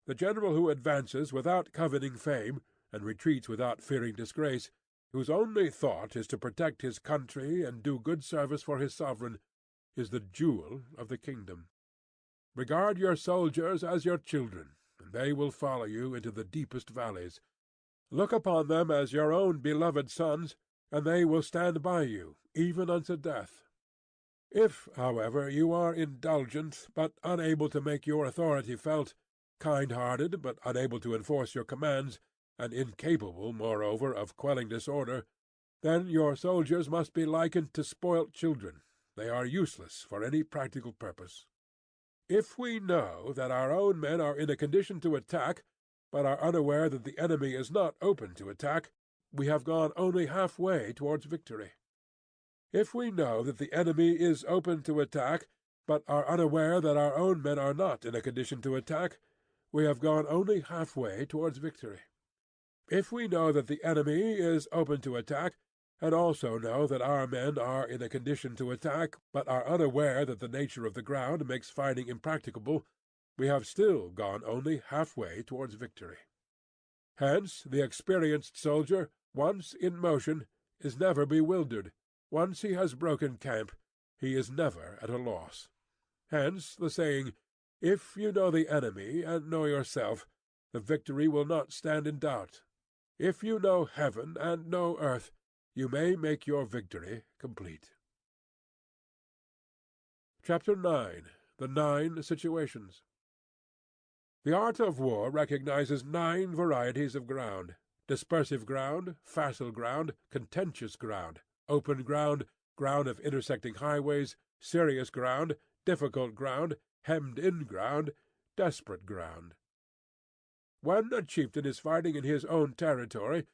A: The general who advances without coveting fame, and retreats without fearing disgrace, whose only thought is to protect his country and do good service for his sovereign, is the jewel of the kingdom. Regard your soldiers as your children, and they will follow you into the deepest valleys. Look upon them as your own beloved sons, and they will stand by you, even unto death. If, however, you are indulgent, but unable to make your authority felt, kind-hearted, but unable to enforce your commands, and incapable, moreover, of quelling disorder, then your soldiers must be likened to spoilt children. They are useless for any practical purpose. If we know that our own men are in a condition to attack, but are unaware that the enemy is not open to attack, we have gone only half-way towards victory. If we know that the enemy is open to attack, but are unaware that our own men are not in a condition to attack, we have gone only half-way towards victory. If we know that the enemy is open to attack, and also know that our men are in a condition to attack, but are unaware that the nature of the ground makes fighting impracticable, we have still gone only half-way towards victory. Hence the experienced soldier, once in motion, is never bewildered. Once he has broken camp, he is never at a loss. Hence the saying, "If you know the enemy and know yourself, the victory will not stand in doubt. If you know heaven and know earth, you may make your victory complete." Chapter 9. The 9 Situations. The art of war recognizes 9 varieties of ground: dispersive ground, facile ground, contentious ground, open ground, ground of intersecting highways, serious ground, difficult ground, hemmed-in ground, desperate ground. When a chieftain is fighting in his own territory,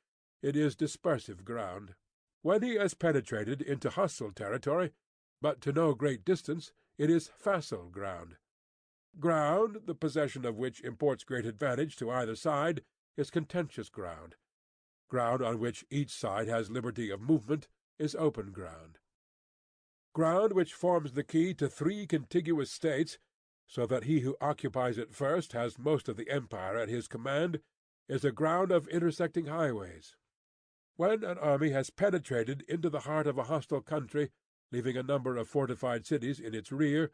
A: it is dispersive ground. When he has penetrated into hostile territory, but to no great distance, it is facile ground. Ground, the possession of which imports great advantage to either side, is contentious ground. Ground on which each side has liberty of movement is open ground. Ground which forms the key to 3 contiguous states, so that he who occupies it first has most of the empire at his command, is a ground of intersecting highways. When an army has penetrated into the heart of a hostile country, leaving a number of fortified cities in its rear,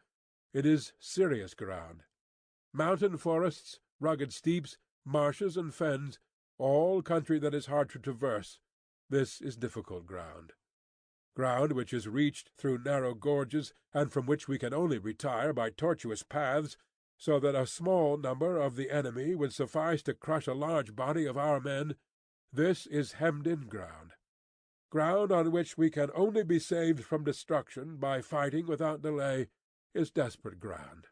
A: it is serious ground. Mountain forests, rugged steeps, marshes and fens, all country that is hard to traverse, this is difficult ground. Ground which is reached through narrow gorges, and from which we can only retire by tortuous paths, so that a small number of the enemy would suffice to crush a large body of our men, this is hemmed-in ground. Ground on which we can only be saved from destruction by fighting without delay is desperate ground.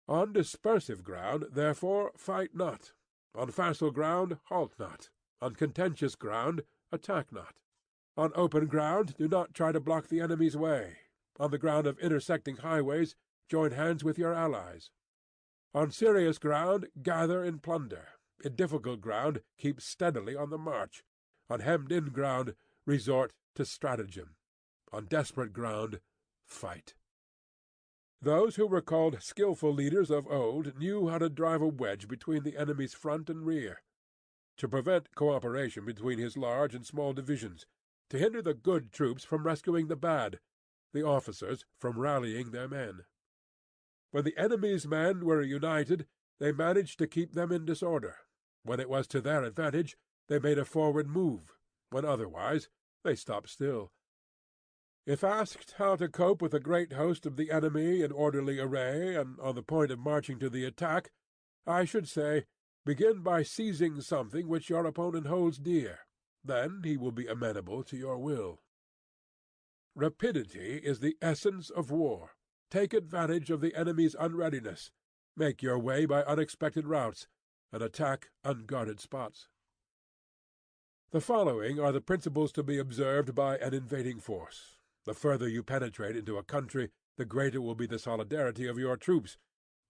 A: On dispersive ground, therefore, fight not. On facile ground, halt not. On contentious ground, attack not. On open ground, do not try to block the enemy's way. On the ground of intersecting highways, join hands with your allies. On serious ground, gather in plunder. In difficult ground, keep steadily on the march. On hemmed-in ground, resort to stratagem. On desperate ground, fight. Those who were called skilful leaders of old knew how to drive a wedge between the enemy's front and rear, to prevent cooperation between his large and small divisions, to hinder the good troops from rescuing the bad, the officers from rallying their men. When the enemy's men were united, they managed to keep them in disorder. When it was to their advantage, they made a forward move. When otherwise, they stopped still. If asked how to cope with a great host of the enemy in orderly array and on the point of marching to the attack, I should say, begin by seizing something which your opponent holds dear. Then he will be amenable to your will. Rapidity is the essence of war. Take advantage of the enemy's unreadiness. Make your way by unexpected routes, and attack unguarded spots. The following are the principles to be observed by an invading force. The further you penetrate into a country, the greater will be the solidarity of your troops,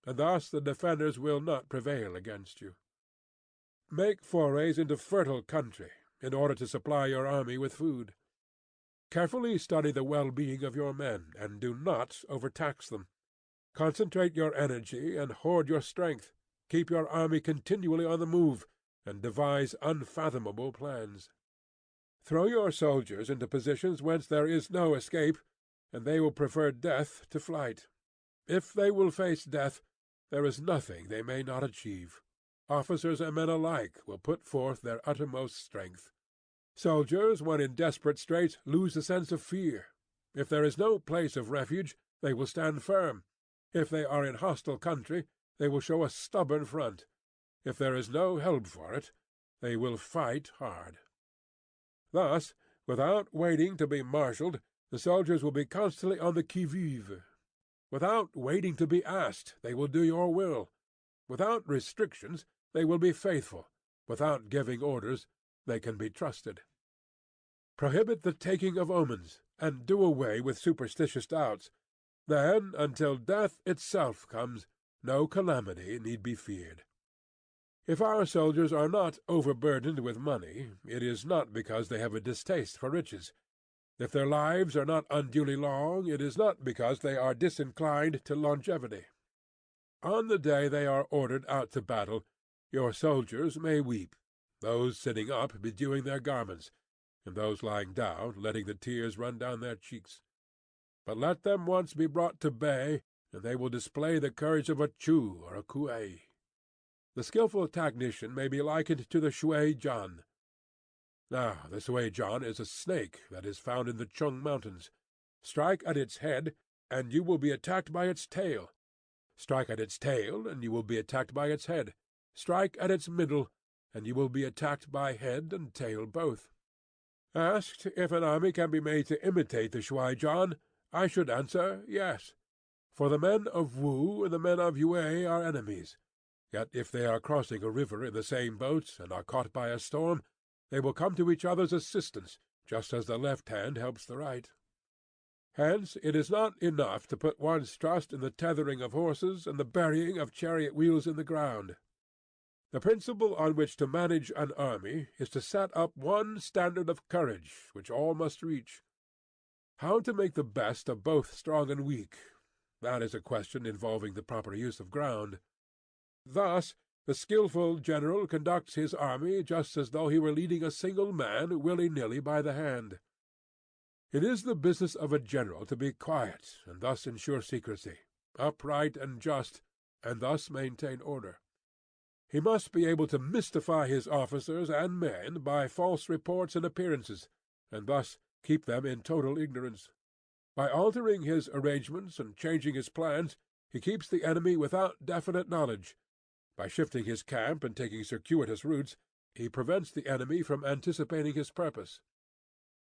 A: and thus the defenders will not prevail against you. Make forays into fertile country, in order to supply your army with food. Carefully study the well-being of your men, and do not overtax them. Concentrate your energy, and hoard your strength. Keep your army continually on the move, and devise unfathomable plans. Throw your soldiers into positions whence there is no escape, and they will prefer death to flight. If they will face death, there is nothing they may not achieve. Officers and men alike will put forth their uttermost strength. Soldiers, when in desperate straits, lose the sense of fear. If there is no place of refuge, they will stand firm. If they are in hostile country, they will show a stubborn front. If there is no help for it, they will fight hard. Thus, without waiting to be marshalled, the soldiers will be constantly on the qui-vive. Without waiting to be asked, they will do your will. Without restrictions, they will be faithful. Without giving orders, they can be trusted. Prohibit the taking of omens, and do away with superstitious doubts. Then, until death itself comes, no calamity need be feared. If our soldiers are not overburdened with money, it is not because they have a distaste for riches. If their lives are not unduly long, it is not because they are disinclined to longevity. On the day they are ordered out to battle, your soldiers may weep, those sitting up bedewing their garments, and those lying down letting the tears run down their cheeks. But let them once be brought to bay, and they will display the courage of a Chu or a Kuei. The skilful technician may be likened to the Shui Jan. Now the Shui Jan is a snake that is found in the Chung Mountains. Strike at its head, and you will be attacked by its tail. Strike at its tail, and you will be attacked by its head. Strike at its middle, and you will be attacked by head and tail both. Asked if an army can be made to imitate the Shui Jan, I should answer yes. For the men of Wu and the men of Yue are enemies. Yet if they are crossing a river in the same boat, and are caught by a storm, they will come to each other's assistance, just as the left hand helps the right. Hence it is not enough to put one's trust in the tethering of horses and the burying of chariot wheels in the ground. The principle on which to manage an army is to set up one standard of courage which all must reach. How to make the best of both strong and weak, that is a question involving the proper use of ground. Thus the skilful general conducts his army just as though he were leading a single man willy-nilly by the hand. It is the business of a general to be quiet, and thus ensure secrecy, upright and just, and thus maintain order. He must be able to mystify his officers and men by false reports and appearances, and thus keep them in total ignorance. By altering his arrangements and changing his plans, he keeps the enemy without definite knowledge. By shifting his camp and taking circuitous routes, he prevents the enemy from anticipating his purpose.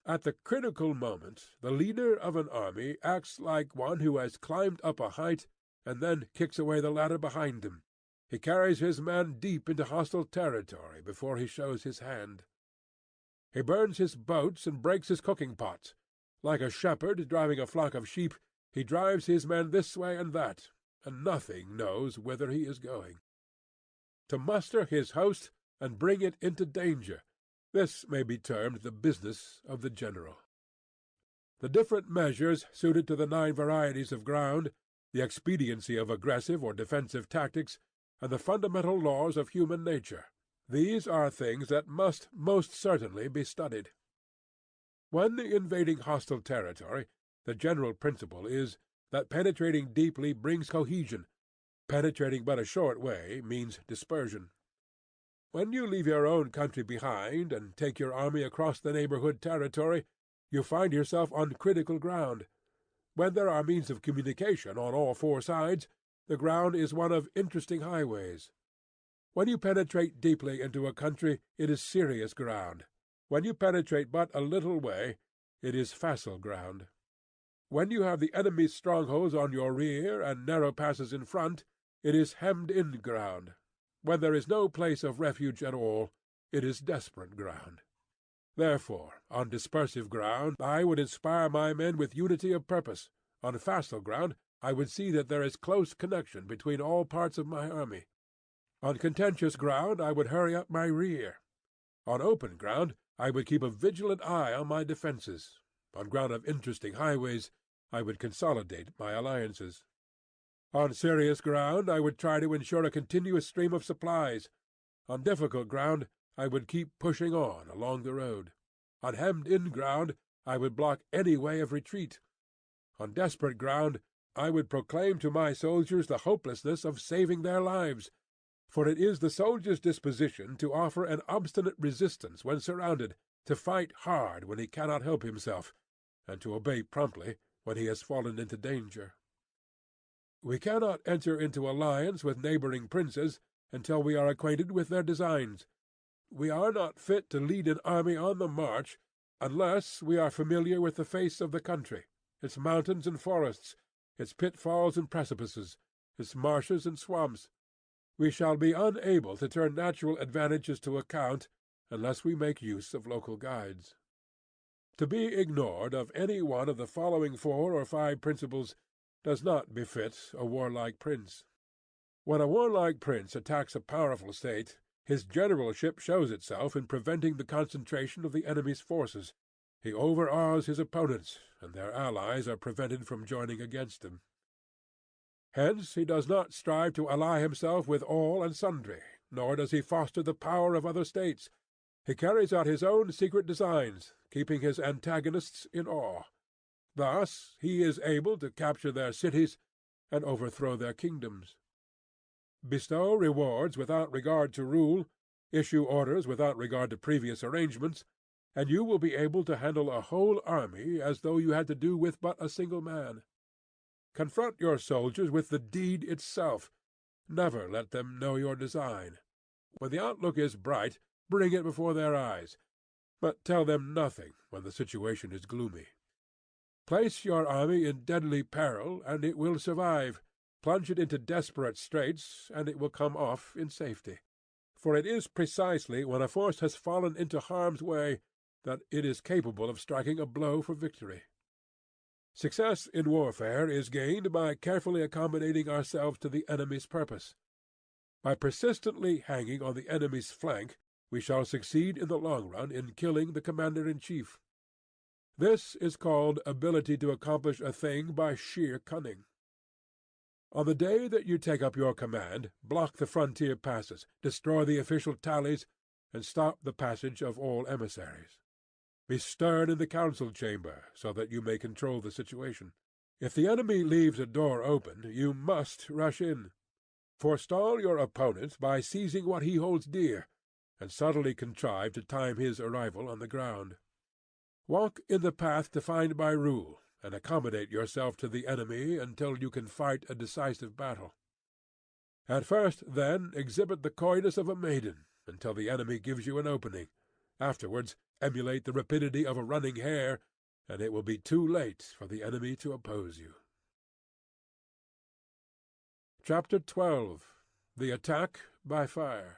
A: At the critical moment, the leader of an army acts like one who has climbed up a height and then kicks away the ladder behind him. He carries his men deep into hostile territory before he shows his hand. He burns his boats and breaks his cooking pots. Like a shepherd driving a flock of sheep, he drives his men this way and that, and nothing knows whither he is going. To muster his host and bring it into danger, this may be termed the business of the general. The different measures suited to the 9 varieties of ground, the expediency of aggressive or defensive tactics, and the fundamental laws of human nature, these are things that must most certainly be studied. When invading hostile territory, the general principle is that penetrating deeply brings cohesion. Penetrating but a short way means dispersion. When you leave your own country behind and take your army across the neighborhood territory, you find yourself on critical ground. When there are means of communication on all 4 sides, the ground is one of interesting highways. When you penetrate deeply into a country, it is serious ground. When you penetrate but a little way, it is facile ground. When you have the enemy's strongholds on your rear and narrow passes in front, it is hemmed-in ground. When there is no place of refuge at all, it is desperate ground. Therefore, on dispersive ground I would inspire my men with unity of purpose. On facile ground I would see that there is close connection between all parts of my army. On contentious ground I would hurry up my rear. On open ground I would keep a vigilant eye on my defences. On ground of interesting highways I would consolidate my alliances. On serious ground I would try to ensure a continuous stream of supplies. On difficult ground I would keep pushing on along the road. On hemmed-in ground I would block any way of retreat. On desperate ground I would proclaim to my soldiers the hopelessness of saving their lives, for it is the soldier's disposition to offer an obstinate resistance when surrounded, to fight hard when he cannot help himself, and to obey promptly when he has fallen into danger. We cannot enter into alliance with neighbouring princes until we are acquainted with their designs. We are not fit to lead an army on the march unless we are familiar with the face of the country, its mountains and forests, its pitfalls and precipices, its marshes and swamps. We shall be unable to turn natural advantages to account unless we make use of local guides. To be ignored of any one of the following 4 or 5 principles does not befit a warlike prince. When a warlike prince attacks a powerful state, his generalship shows itself in preventing the concentration of the enemy's forces. He overawes his opponents, and their allies are prevented from joining against him. Hence he does not strive to ally himself with all and sundry, nor does he foster the power of other states. He carries out his own secret designs, keeping his antagonists in awe. Thus he is able to capture their cities and overthrow their kingdoms. Bestow rewards without regard to rule, issue orders without regard to previous arrangements, and you will be able to handle a whole army as though you had to do with but a single man. Confront your soldiers with the deed itself. Never let them know your design. When the outlook is bright, bring it before their eyes, but tell them nothing when the situation is gloomy. Place your army in deadly peril, and it will survive. Plunge it into desperate straits, and it will come off in safety. For it is precisely when a force has fallen into harm's way that it is capable of striking a blow for victory. Success in warfare is gained by carefully accommodating ourselves to the enemy's purpose. By persistently hanging on the enemy's flank, we shall succeed in the long run in killing the commander-in-chief. This is called ability to accomplish a thing by sheer cunning. On the day that you take up your command, block the frontier passes, destroy the official tallies, and stop the passage of all emissaries. Be stern in the council-chamber, so that you may control the situation. If the enemy leaves a door open, you must rush in. Forestall your opponent by seizing what he holds dear, and subtly contrive to time his arrival on the ground. Walk in the path defined by rule, and accommodate yourself to the enemy until you can fight a decisive battle. At first, then, exhibit the coyness of a maiden, until the enemy gives you an opening. Afterwards, emulate the rapidity of a running hare, and it will be too late for the enemy to oppose you. Chapter 12. The Attack by Fire.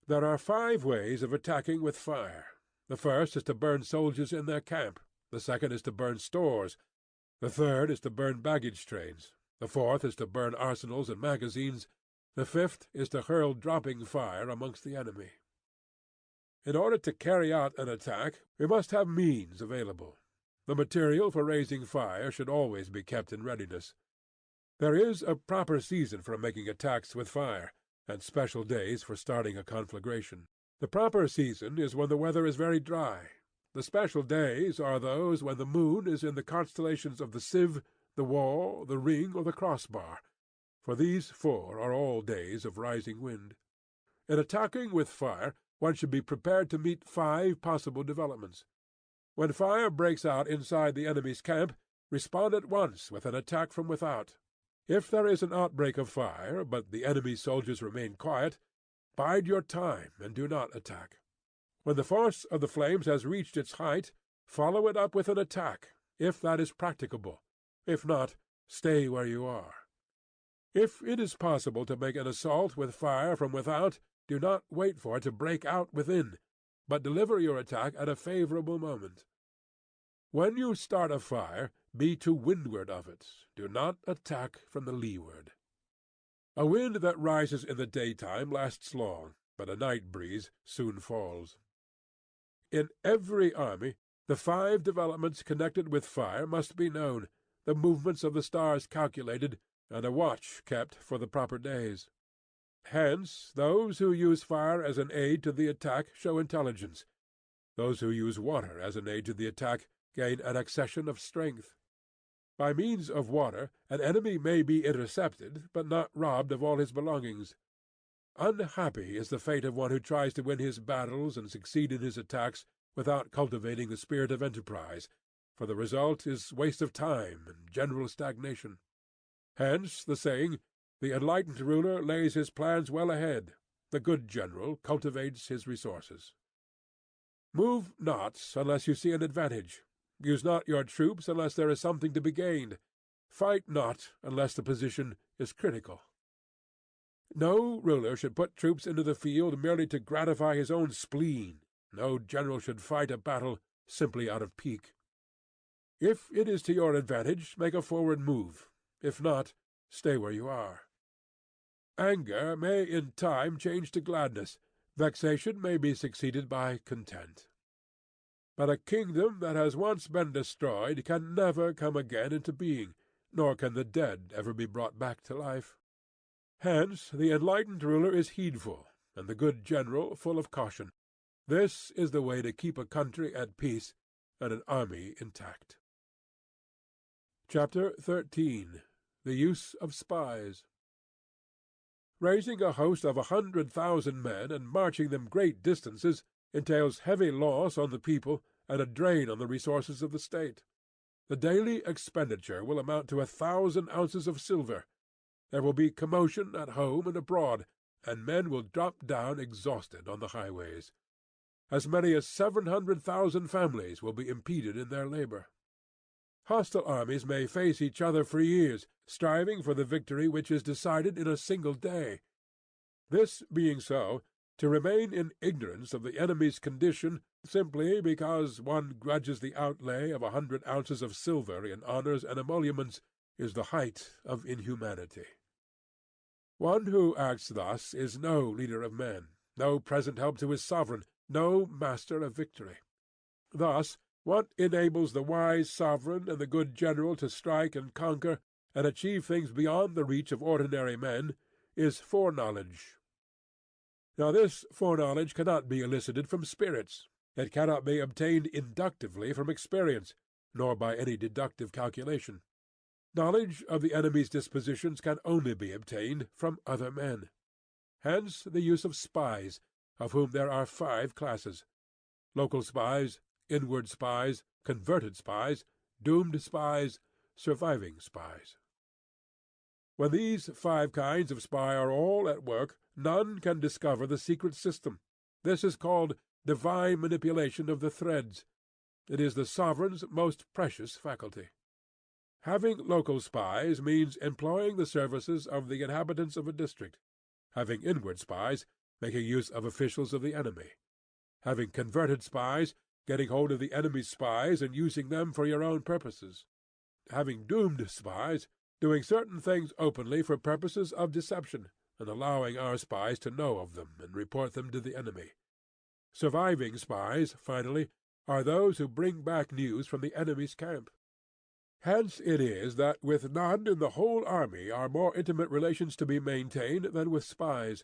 A: There are 5 ways of attacking with fire. The first is to burn soldiers in their camp. The second is to burn stores. The third is to burn baggage trains. The fourth is to burn arsenals and magazines. The fifth is to hurl dropping fire amongst the enemy. In order to carry out an attack, we must have means available. The material for raising fire should always be kept in readiness. There is a proper season for making attacks with fire, and special days for starting a conflagration. The proper season is when the weather is very dry. The special days are those when the moon is in the constellations of the sieve, the wall, the ring, or the crossbar, for these 4 are all days of rising wind. In attacking with fire, one should be prepared to meet 5 possible developments. When fire breaks out inside the enemy's camp, respond at once with an attack from without. If there is an outbreak of fire, but the enemy's soldiers remain quiet, bide your time and do not attack. When the force of the flames has reached its height, follow it up with an attack, if that is practicable. If not, stay where you are. If it is possible to make an assault with fire from without, do not wait for it to break out within, but deliver your attack at a favorable moment. When you start a fire, be to windward of it. Do not attack from the leeward. A wind that rises in the daytime lasts long, but a night breeze soon falls. In every army, the 5 developments connected with fire must be known, the movements of the stars calculated, and a watch kept for the proper days. Hence, those who use fire as an aid to the attack show intelligence. Those who use water as an aid to the attack gain an accession of strength. By means of water, an enemy may be intercepted, but not robbed of all his belongings. Unhappy is the fate of one who tries to win his battles and succeed in his attacks without cultivating the spirit of enterprise, for the result is waste of time and general stagnation. Hence the saying, "The enlightened ruler lays his plans well ahead. The good general cultivates his resources." Move not unless you see an advantage. Use not your troops unless there is something to be gained. Fight not unless the position is critical. No ruler should put troops into the field merely to gratify his own spleen. No general should fight a battle simply out of pique. If it is to your advantage, make a forward move. If not, stay where you are. Anger may in time change to gladness. Vexation may be succeeded by content. But a kingdom that has once been destroyed can never come again into being, nor can the dead ever be brought back to life. Hence the enlightened ruler is heedful, and the good general full of caution. This is the way to keep a country at peace and an army intact. Chapter 13. The Use of Spies. Raising a host of 100,000 men and marching them great distances entails heavy loss on the people and a drain on the resources of the state. The daily expenditure will amount to 1,000 ounces of silver. There will be commotion at home and abroad, and men will drop down exhausted on the highways. As many as 700,000 families will be impeded in their labor. Hostile armies may face each other for years, striving for the victory which is decided in a single day. This being so, to remain in ignorance of the enemy's condition, simply because one grudges the outlay of 100 ounces of silver in honors and emoluments, is the height of inhumanity. One who acts thus is no leader of men, no present help to his sovereign, no master of victory. Thus, what enables the wise sovereign and the good general to strike and conquer, and achieve things beyond the reach of ordinary men, is foreknowledge. Now this foreknowledge cannot be elicited from spirits. It cannot be obtained inductively from experience, nor by any deductive calculation. Knowledge of the enemy's dispositions can only be obtained from other men. Hence the use of spies, of whom there are 5 classes: local spies, inward spies, converted spies, doomed spies, surviving spies. When these 5 kinds of spy are all at work, none can discover the secret system. This is called divine manipulation of the threads. It is the sovereign's most precious faculty. Having local spies means employing the services of the inhabitants of a district. Having inward spies, making use of officials of the enemy. Having converted spies, getting hold of the enemy's spies and using them for your own purposes. Having doomed spies, doing certain things openly for purposes of deception, and allowing our spies to know of them and report them to the enemy. Surviving spies, finally, are those who bring back news from the enemy's camp. Hence it is that with none in the whole army are more intimate relations to be maintained than with spies.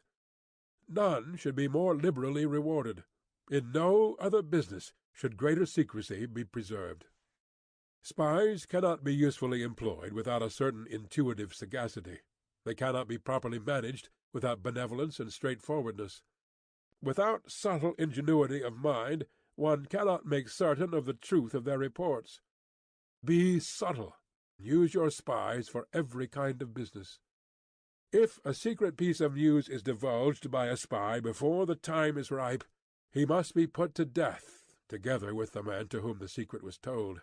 A: None should be more liberally rewarded. In no other business should greater secrecy be preserved. Spies cannot be usefully employed without a certain intuitive sagacity. They cannot be properly managed without benevolence and straightforwardness. Without subtle ingenuity of mind, one cannot make certain of the truth of their reports. Be subtle. Use your spies for every kind of business. If a secret piece of news is divulged by a spy before the time is ripe, he must be put to death, together with the man to whom the secret was told.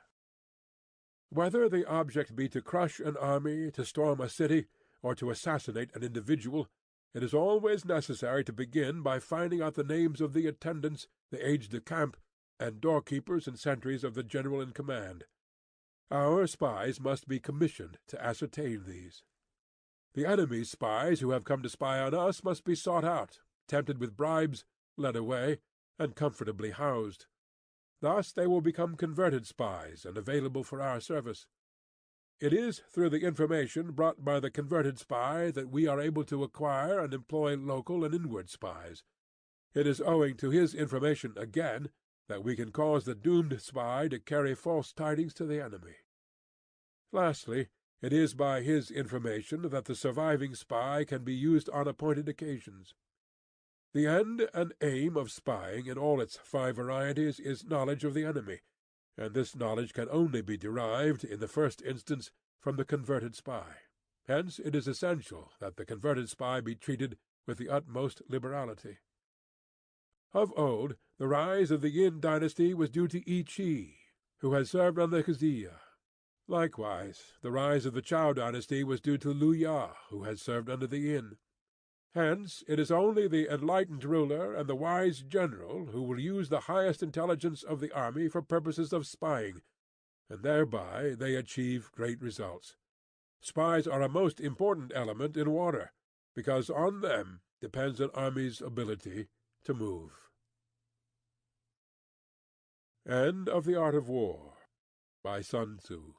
A: Whether the object be to crush an army, to storm a city, or to assassinate an individual, it is always necessary to begin by finding out the names of the attendants, the aides-de-camp, and doorkeepers and sentries of the general in command. Our spies must be commissioned to ascertain these. The enemy's spies who have come to spy on us must be sought out, tempted with bribes, led away, and comfortably housed. Thus they will become converted spies and available for our service. It is through the information brought by the converted spy that we are able to acquire and employ local and inward spies. It is owing to his information again that we can cause the doomed spy to carry false tidings to the enemy. Lastly, it is by his information that the surviving spy can be used on appointed occasions. The end and aim of spying in all its 5 varieties is knowledge of the enemy, and this knowledge can only be derived, in the first instance, from the converted spy. Hence it is essential that the converted spy be treated with the utmost liberality. Of old, the rise of the Yin dynasty was due to I Chi, who had served under Xia. Likewise, the rise of the Chow dynasty was due to Lu Ya, who had served under the Yin. Hence it is only the enlightened ruler and the wise general who will use the highest intelligence of the army for purposes of spying, and thereby they achieve great results. Spies are a most important element in war, because on them depends an army's ability to move. End of The Art of War, by Sun Tzu.